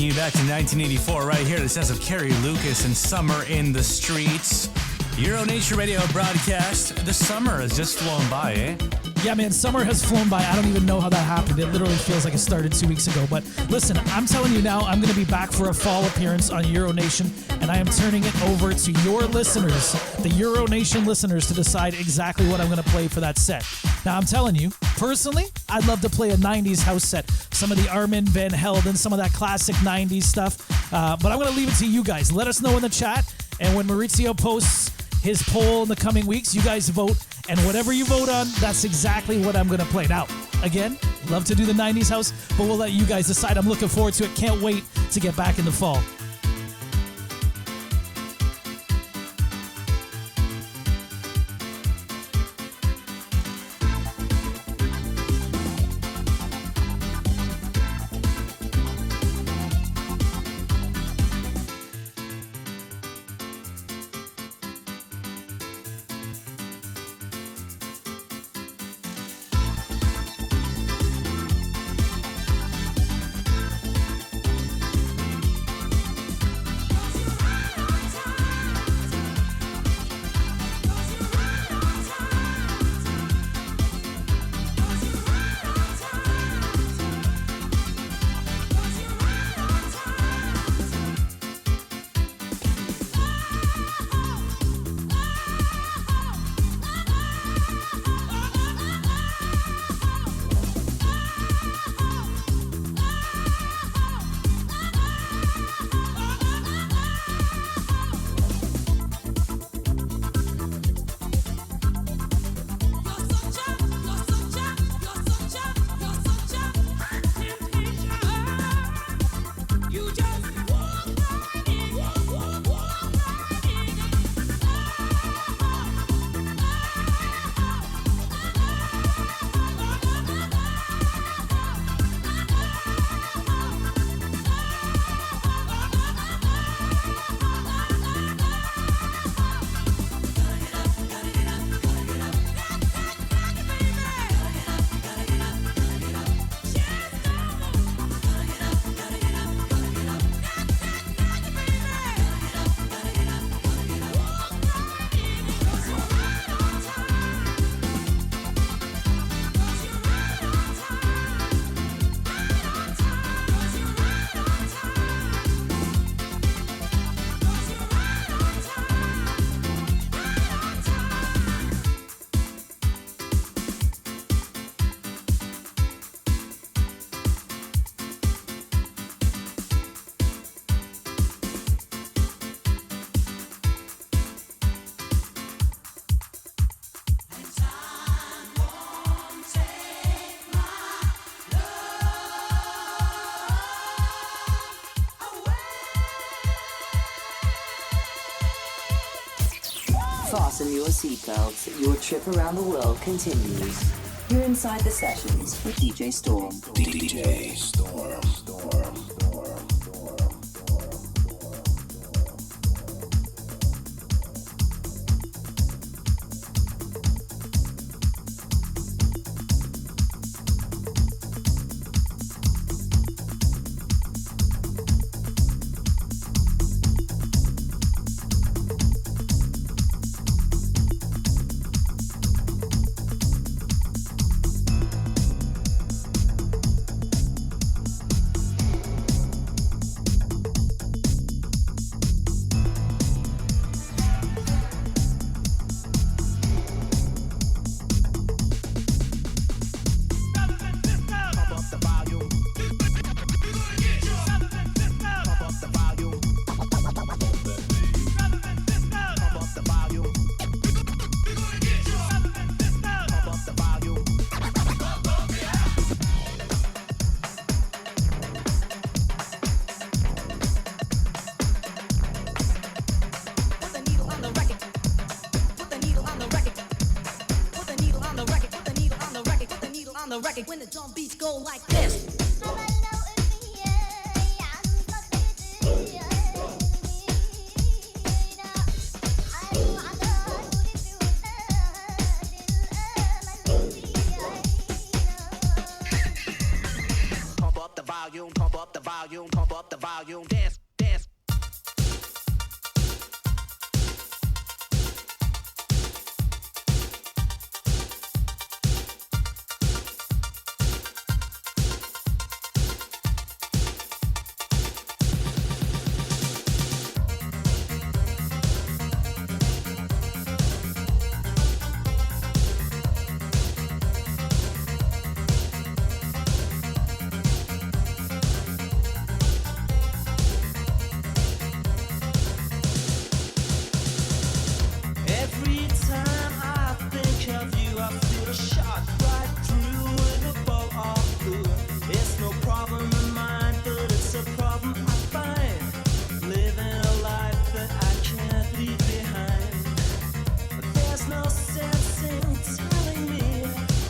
taking you back to 1984 right here. The sense of Carrie Lucas and Summer in the Streets. Euro Nation Radio broadcast. The summer has just flown by, eh? Yeah, man, summer has flown by. I don't even know how that happened. It literally feels like it started 2 weeks ago. But listen, I'm telling you now, I'm going to be back for a fall appearance on Euro Nation, and I am turning it over to your listeners, the Euro Nation listeners, to decide exactly what I'm going to play for that set. Now, I'm telling you, personally, I'd love to play a 90s house set. Some of the Armin van Helden, some of that classic 90s stuff. But I'm going to leave it to you guys. Let us know in the chat. And when Maurizio posts his poll in the coming weeks, you guys vote. And whatever you vote on, that's exactly what I'm going to play. Now, again, love to do the 90s house, but we'll let you guys decide. I'm looking forward to it. Can't wait to get back in the fall. Fasten your seatbelts. Your trip around the world continues. You're inside the sessions with DJ Storm. DJ Storm. When the drum beats go like this. Pump up the volume, pump up the volume, pump up the volume. volume. Dance, dance. Every time I think of you, I feel a shot right through with a bolt of blue. It's no problem of mine, but it's a problem I find. Living a life that I can't leave behind. There's no sense in telling me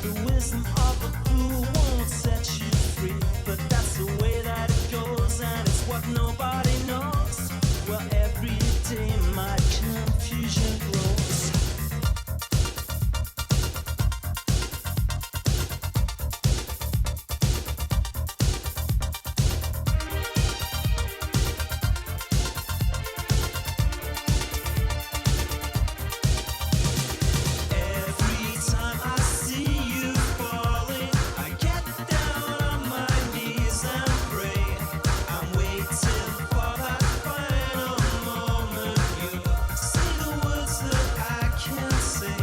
the wisdom of a fool won't set you free. But that's the way that it goes, and it's what nobody knows. Well, every day my confusion grows. Every time I see you falling, I get down on my knees and pray. I'm waiting for that final moment. You say the words that I can't say.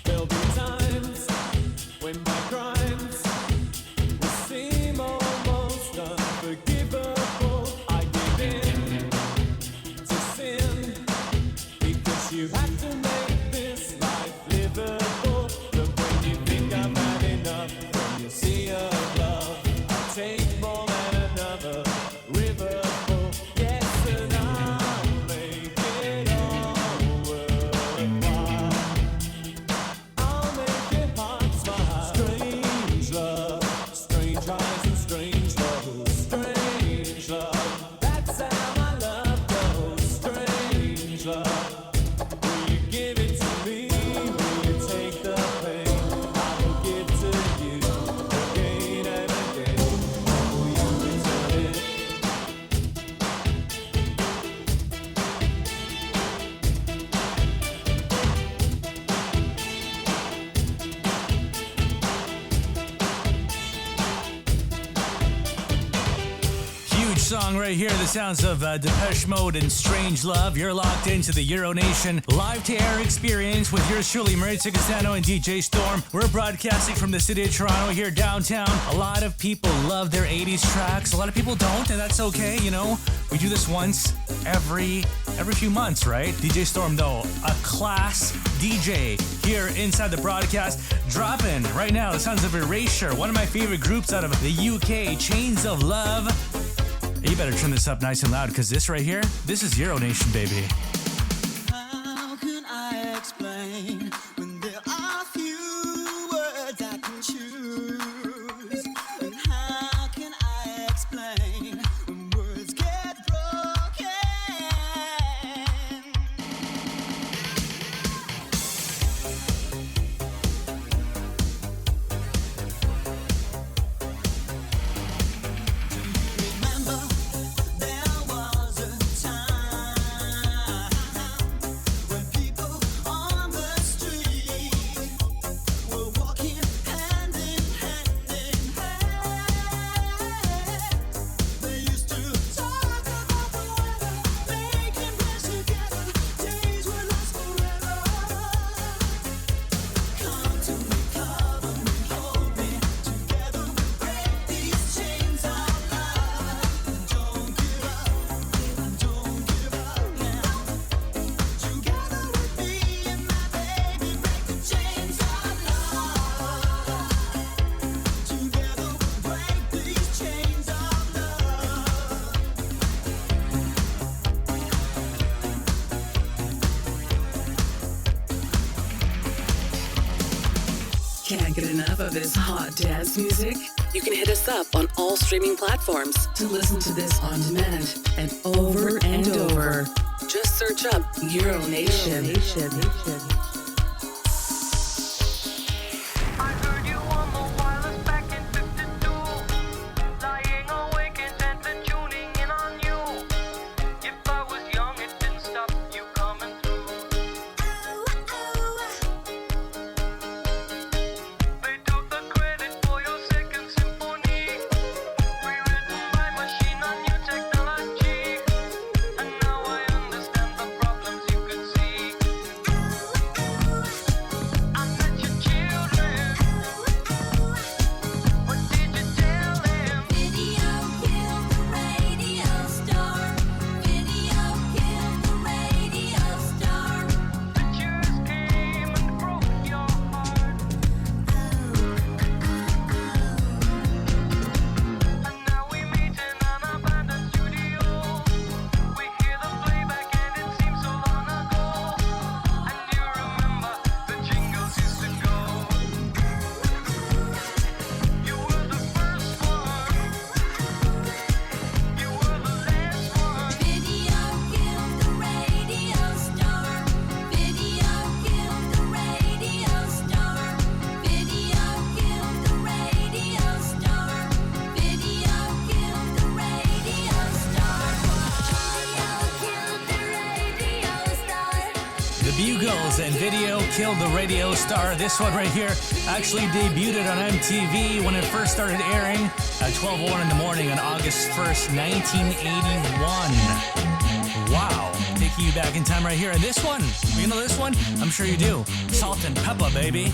There'll be times when my crimes will seem almost unforgivable. I give in to sin because you had to make this life livable. But when you think I've had enough, when you see a love, I'll take more than another river full. Yes, and I'll make it all worthwhile. I'll make it hard smile. Strange love, strange eyes and strange love. Strange love, that's how my love goes. Strange love, will you give it to me? Will you take the pain? I will give to you again and again. Will you return it? Huge song right here. The sounds of Depeche Mode and Strange Love. You're locked into the Euro Nation live to air experience with yours truly, Maurizio Castano and DJ Storm. We're broadcasting from the city of Toronto here downtown. A lot of people love their 80s tracks. A lot of people don't, and that's okay, you know. We do this once every few months, right? DJ Storm, though, a class DJ here inside the broadcast. Dropping right now the sounds of Erasure, one of my favorite groups out of the UK, Chains of Love. You better turn this up nice and loud, because this right here, this is Euro Nation, baby. How can I explain when there are few words I can choose? And how can I explain when words get broken? Remember, there was a time enough of this hot dance music? You can hit us up on all streaming platforms to listen to this on demand and over and over. Just search up Euro Nation. And Video Killed the Radio Star. This one right here actually debuted on MTV when it first started airing at 12:01 in the morning on August 1st, 1981. Wow. Taking you back in time right here. And this one, you know this one? I'm sure you do. Salt and Pepper, baby.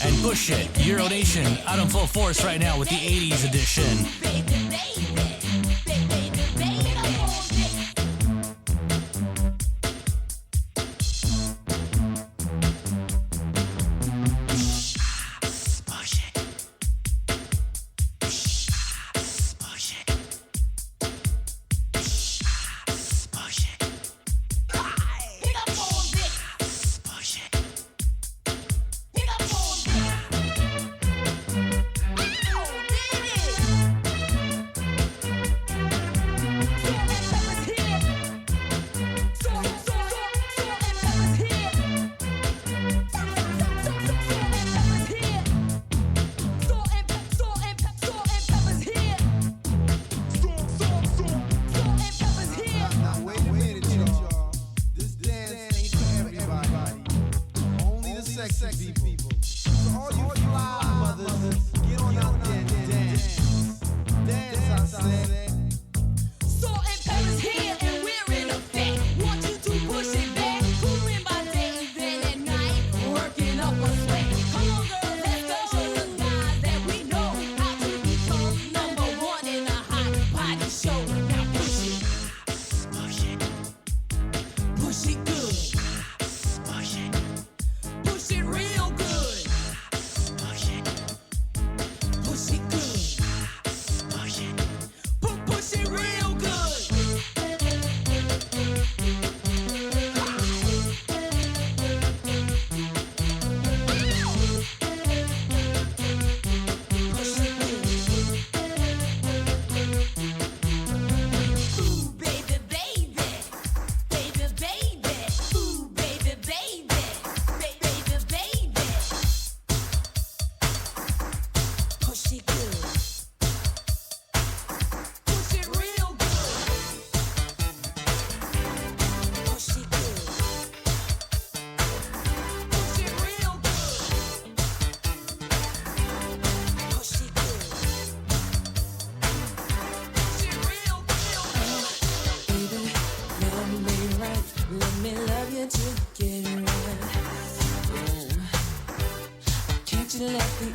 And Push It. Euro Nation out in full force right now with the 80s edition. Sheila.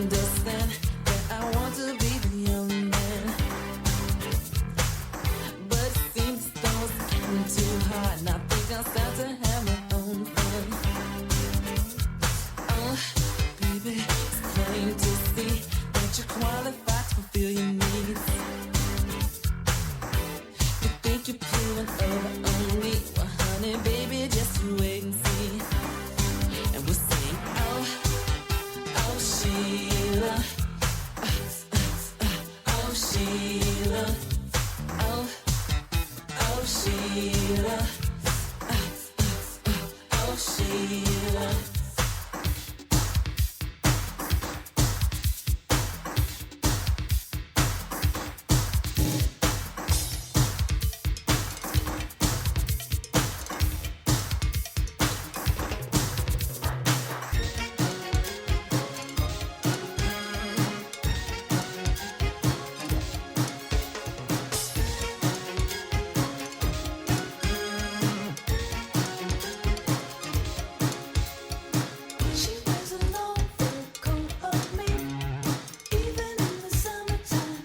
understand that I want to be the only man. But it seems though it's getting too hard, and I think I'll start to have my own fun. Oh, baby, it's plain to see that you're qualified to fulfill your needs. You think you're pulling over on me? Well, honey, baby, just you wait and see. And we'll sing, oh, oh, Sheila. Oh, Sheila. Oh, oh, Sheila. Oh, Sheila. She wears a long fur coat of me, even in the summertime.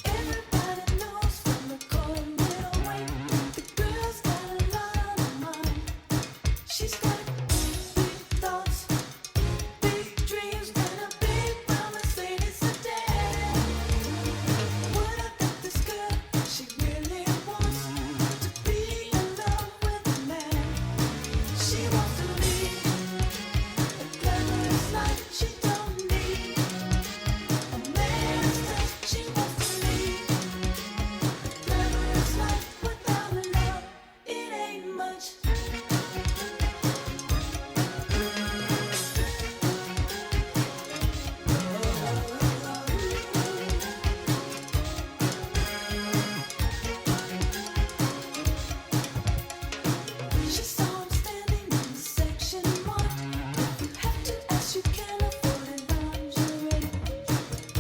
Everybody knows from the cold little wing, the girl's got a lot of mind. She's got big thoughts, big dreams, and a big promise waiting today. What about this girl? She really wants to be in love with a man. She wants to lead a glamorous life. She don't need a man's touch. She wants to lead a glamorous life without love. It ain't much. She saw him standing in the section marked, "If you have to ask, you can afford it, lingerie."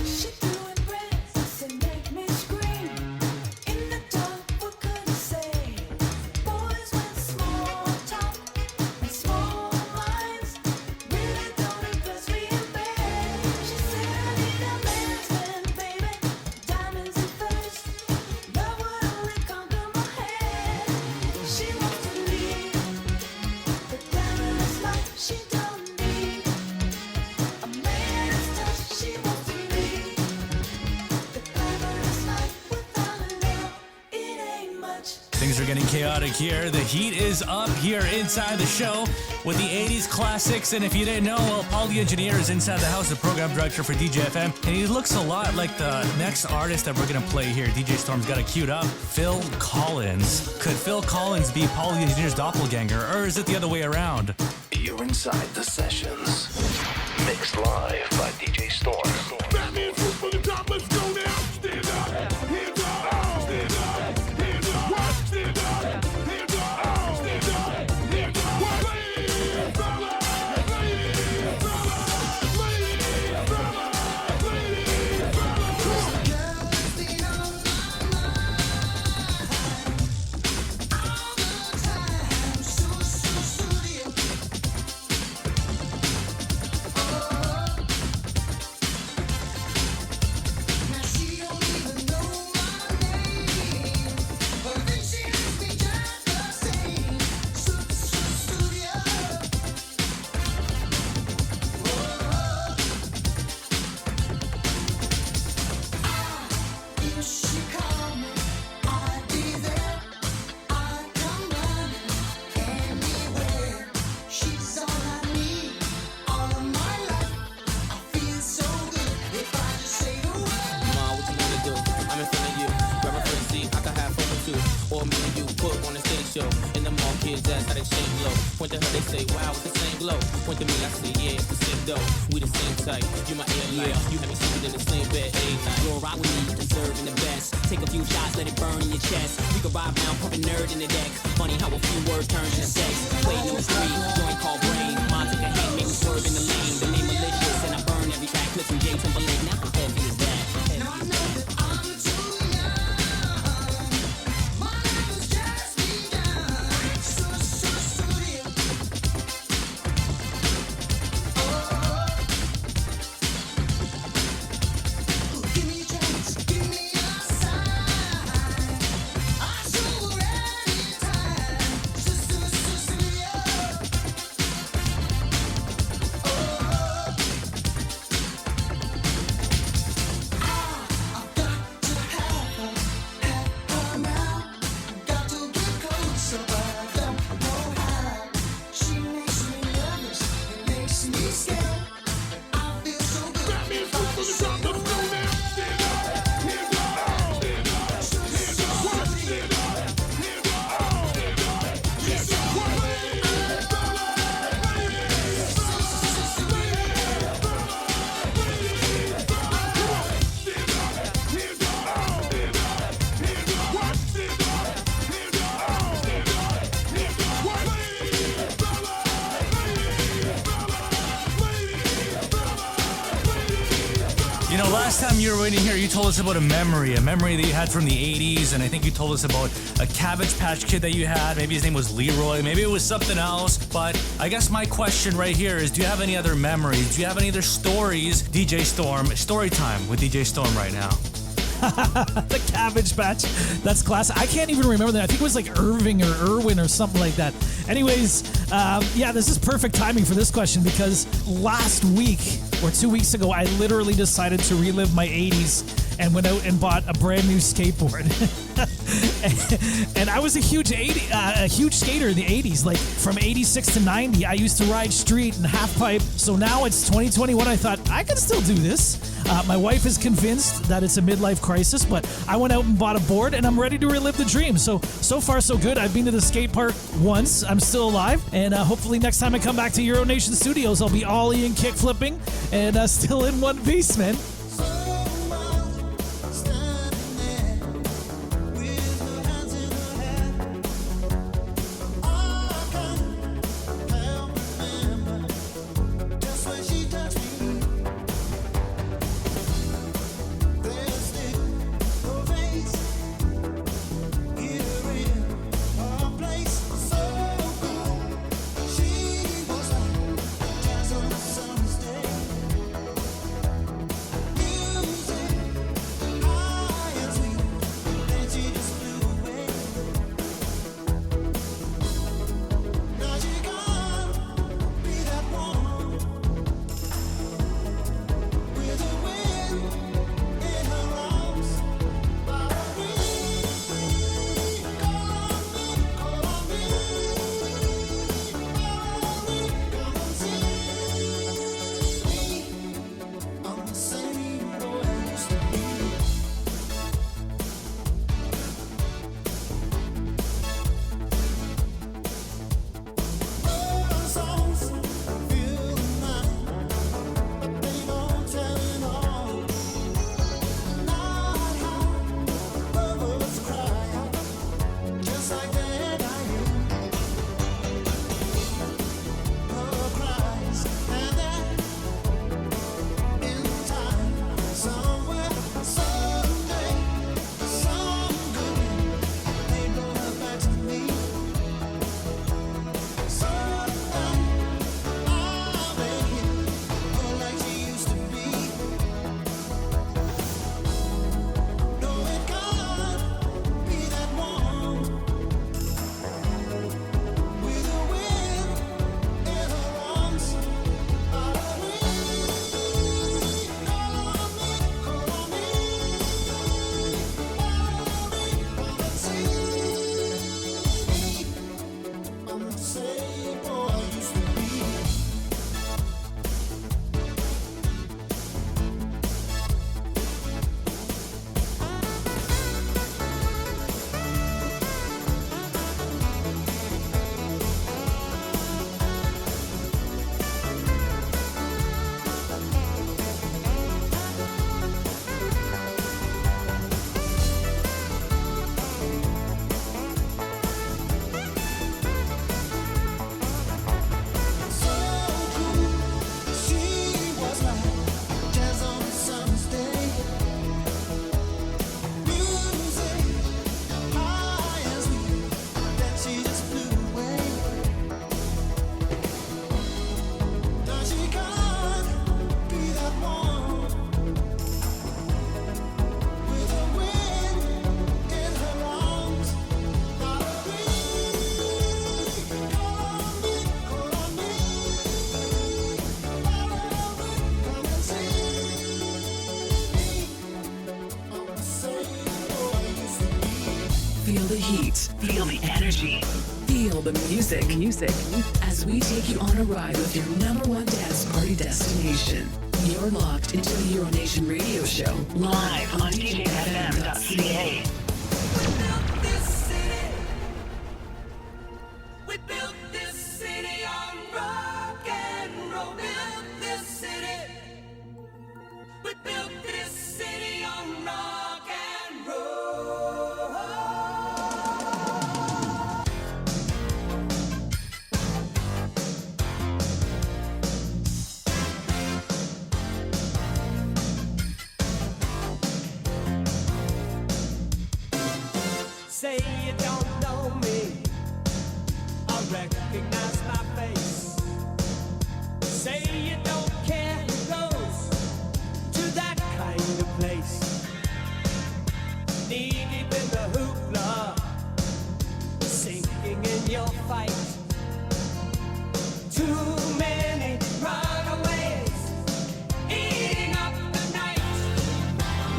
She threw in breasts and make me scream. In the dark, what could I say? Boys with small talk and small minds really don't impress me in bed. She said, "I need a man's man, baby, diamonds and furs. Love would only conquer my head." She wants to lead the glamorous life. She don't need a man's touch. She wants to lead the glamorous life without love. It ain't much. Things are getting chaotic here. The heat is up here inside the show with the 80s classics. And if you didn't know, well, Paul the Engineer is inside the house, the program director for DJFM. And he looks a lot like the next artist that we're going to play here. DJ Storm's got it queued up. Phil Collins. Could Phil Collins be Paul the Engineer's doppelganger? Or is it the other way around? You're inside the sessions. Mixed live by DJ Storm. Batman foot for the top, let's go now. Stand up, hands up, stand up, hands up. What? Stand up, hands up, stand up, hands up. What? Ladies, fellas, ladies, fellas, ladies, fellas, ladies, fellas. Girl, it's been on my mind all the time. So studio. Now she don't even know my name, but then she asked me just the same. Studio. If she call me, I'd be there. I'd come running anywhere. She's all I need, all of my life. I feel so good if I just say the word. Ma, what you wanna do? I'm in front of you. Grab a friend, see, I can have fun with you. Or me and you put on a stage show. And the mall kids ask how they change low. Point to her, they say, wow, it's the same glow. Point to me, I say, yeah, it's the same dough. We the same type, you my airline. You have me sleeping in the same bed every night. You'll ride with me, you deserving the best. Take a few shots, let it burn in your chest. We could ride around, pumping nerd in the deck. Funny how a few words turn into sex. Play number 3, joint called brain. Mine took a hand, made me swerve in the lane. The name malicious, and I burn every track. Clip from James Timberlake, now how heavy is that? Now I know that I'm too young. My life has just begun. Studio. You know, last time you were in here, you told us about a memory that you had from the 80s, and I think you told us about a Cabbage Patch Kid that you had. Maybe his name was Leroy, maybe it was something else, but I guess my question right here is, do you have any other memories? Do you have any other stories? DJ Storm, story time with DJ Storm right now. The Cabbage Patch. That's classic. I can't even remember that. I think it was like Irving or Irwin or something like that. Anyways, yeah, this is perfect timing for this question because last week or 2 weeks ago, I literally decided to relive my 80s and went out and bought a brand new skateboard. and I was a huge skater in the 80s. Like from 86 to 90, I used to ride street and half pipe. So now it's 2021. I thought I can still do this. My wife is convinced that it's a midlife crisis, but I went out and bought a board and I'm ready to relive the dream. So far so good. I've been to the skate park once. I'm still alive. And hopefully next time I come back to Euro Nation Studios, I'll be ollie and kick flipping and still in one piece, man. Feel the heat, feel the energy, feel the music. As we take you on a ride with your number one dance party destination. You're locked into the Euro Nation radio show, live on DJFM.ca. Say you don't know me, I recognize my face. Say you don't care who goes to that kind of place. Knee deep in the hoopla, sinking in your fight. Too many runaways eating up the night.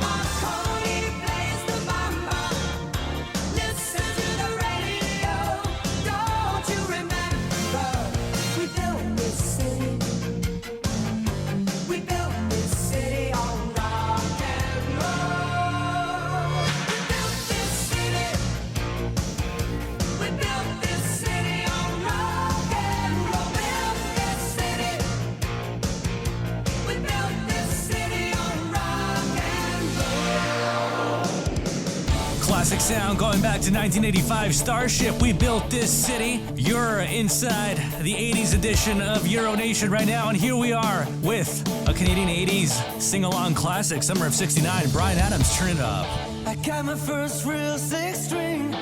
Marconi plays the bamba. Listen to the radio. Don't you remember? We built this city. We built this city on rock and roll. We built this city. We built this city on rock and roll. Built this city. We built this city on rock and roll. Classic sound going back to 1985 Starship. We built this city. You're inside the 80s edition of Euro Nation right now, and here we are with a Canadian 80s sing-along classic, summer of '69. Bryan Adams, turn it up. I got my first real six string,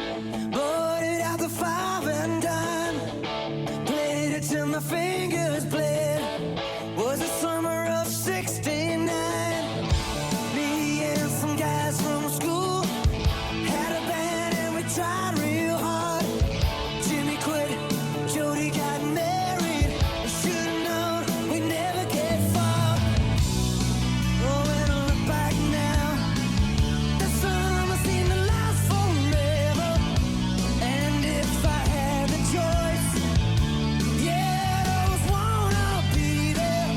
bought it out the 5 and dime, played it till my fingers bled. Was the summer of '69. Me and some guys from school had a band and we tried real hard. Jimmy quit, Jody got married. I should've known we'd never get far. Oh, when I look back now, the summer seemed to last forever. And if I had the choice, yeah, those wanna be there.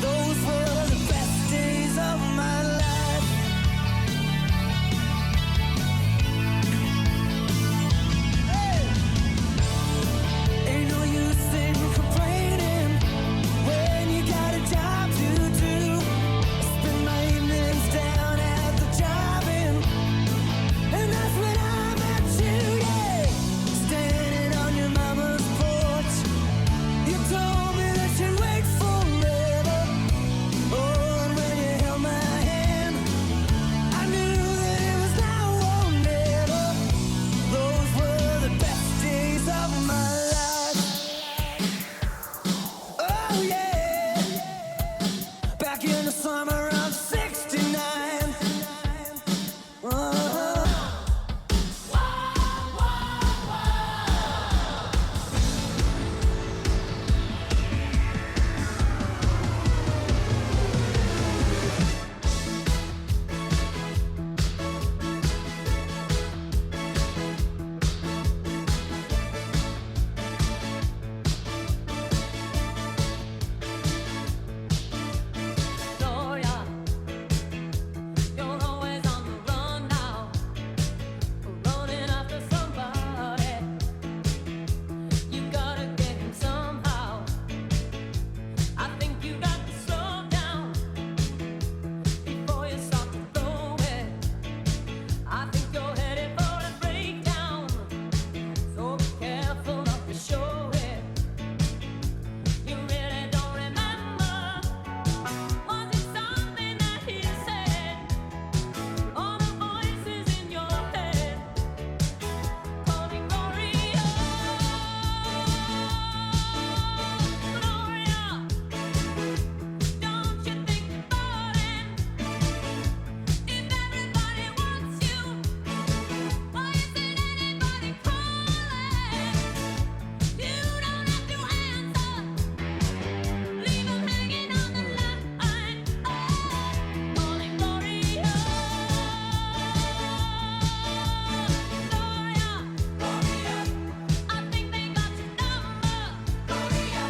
Those were the best days of my life. Hey! Ain't no use in complaining when you got a job to do. I spend my evenings down at the drive-in, and that's when I met you, yeah. Standing on your mama's porch, you told me that you'd wait forever. Oh, and when you held my hand, I knew that it was now or never. Those were the best days of my life. Oh yeah, back in the summer of '69. You're always on the run now, running after somebody. You gotta get him somehow. I think you got to slow down before you start to throw it. I think you're headed for a breakdown, so be careful not to show it. You really don't remember. Was it something that he said? All the voices in your head calling Gloria, Gloria. Don't you think about it? If everybody wants you, why isn't anybody calling? You don't have to answer. Leave 'em hanging on the line. Calling Gloria, Gloria, Gloria. I think they got your number, Gloria.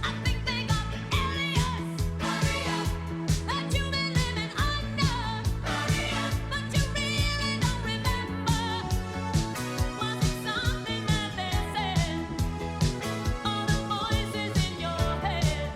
I think they got the alias, Gloria, that you've been living under, Gloria. But you really don't remember. Was it something that they said? All the voices in your head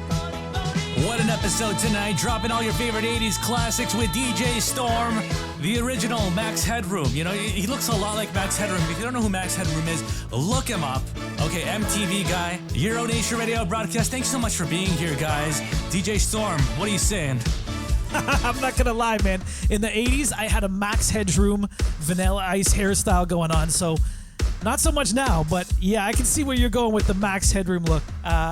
calling Gloria. What an episode tonight, dropping all your favorite 80s classics with DJ Storm, the original Max Headroom. You know, he looks a lot like Max Headroom. If you don't know who Max Headroom is, look him up. Okay, MTV guy, Euro Nation Radio broadcast. Thanks so much for being here, guys. DJ Storm, what are you saying? I'm not gonna lie, man. In the 80s, I had a Max Headroom Vanilla Ice hairstyle going on, so not so much now, but yeah, I can see where you're going with the Max Headroom look.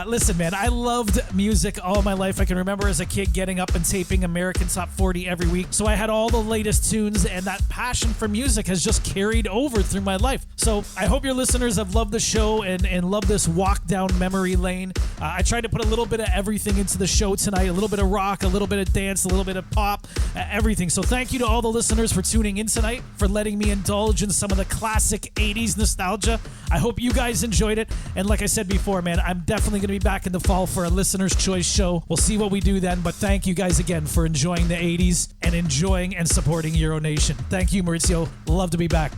Listen, man, I loved music all my life. I can remember as a kid getting up and taping American Top 40 every week, so I had all the latest tunes, and that passion for music has just carried over through my life. So I hope your listeners have loved the show and loved this walk down memory lane. I tried to put a little bit of everything into the show tonight, a little bit of rock, a little bit of dance, a little bit of pop, everything. So thank you to all the listeners for tuning in tonight, for letting me indulge in some of the classic 80s nostalgia. I hope you guys enjoyed it. And like I said before, man, I'm definitely going to be back in the fall for a listener's choice show. We'll see what we do then. But thank you guys again for enjoying the 80s and enjoying and supporting Euro Nation. Thank you, Maurizio. Love to be back.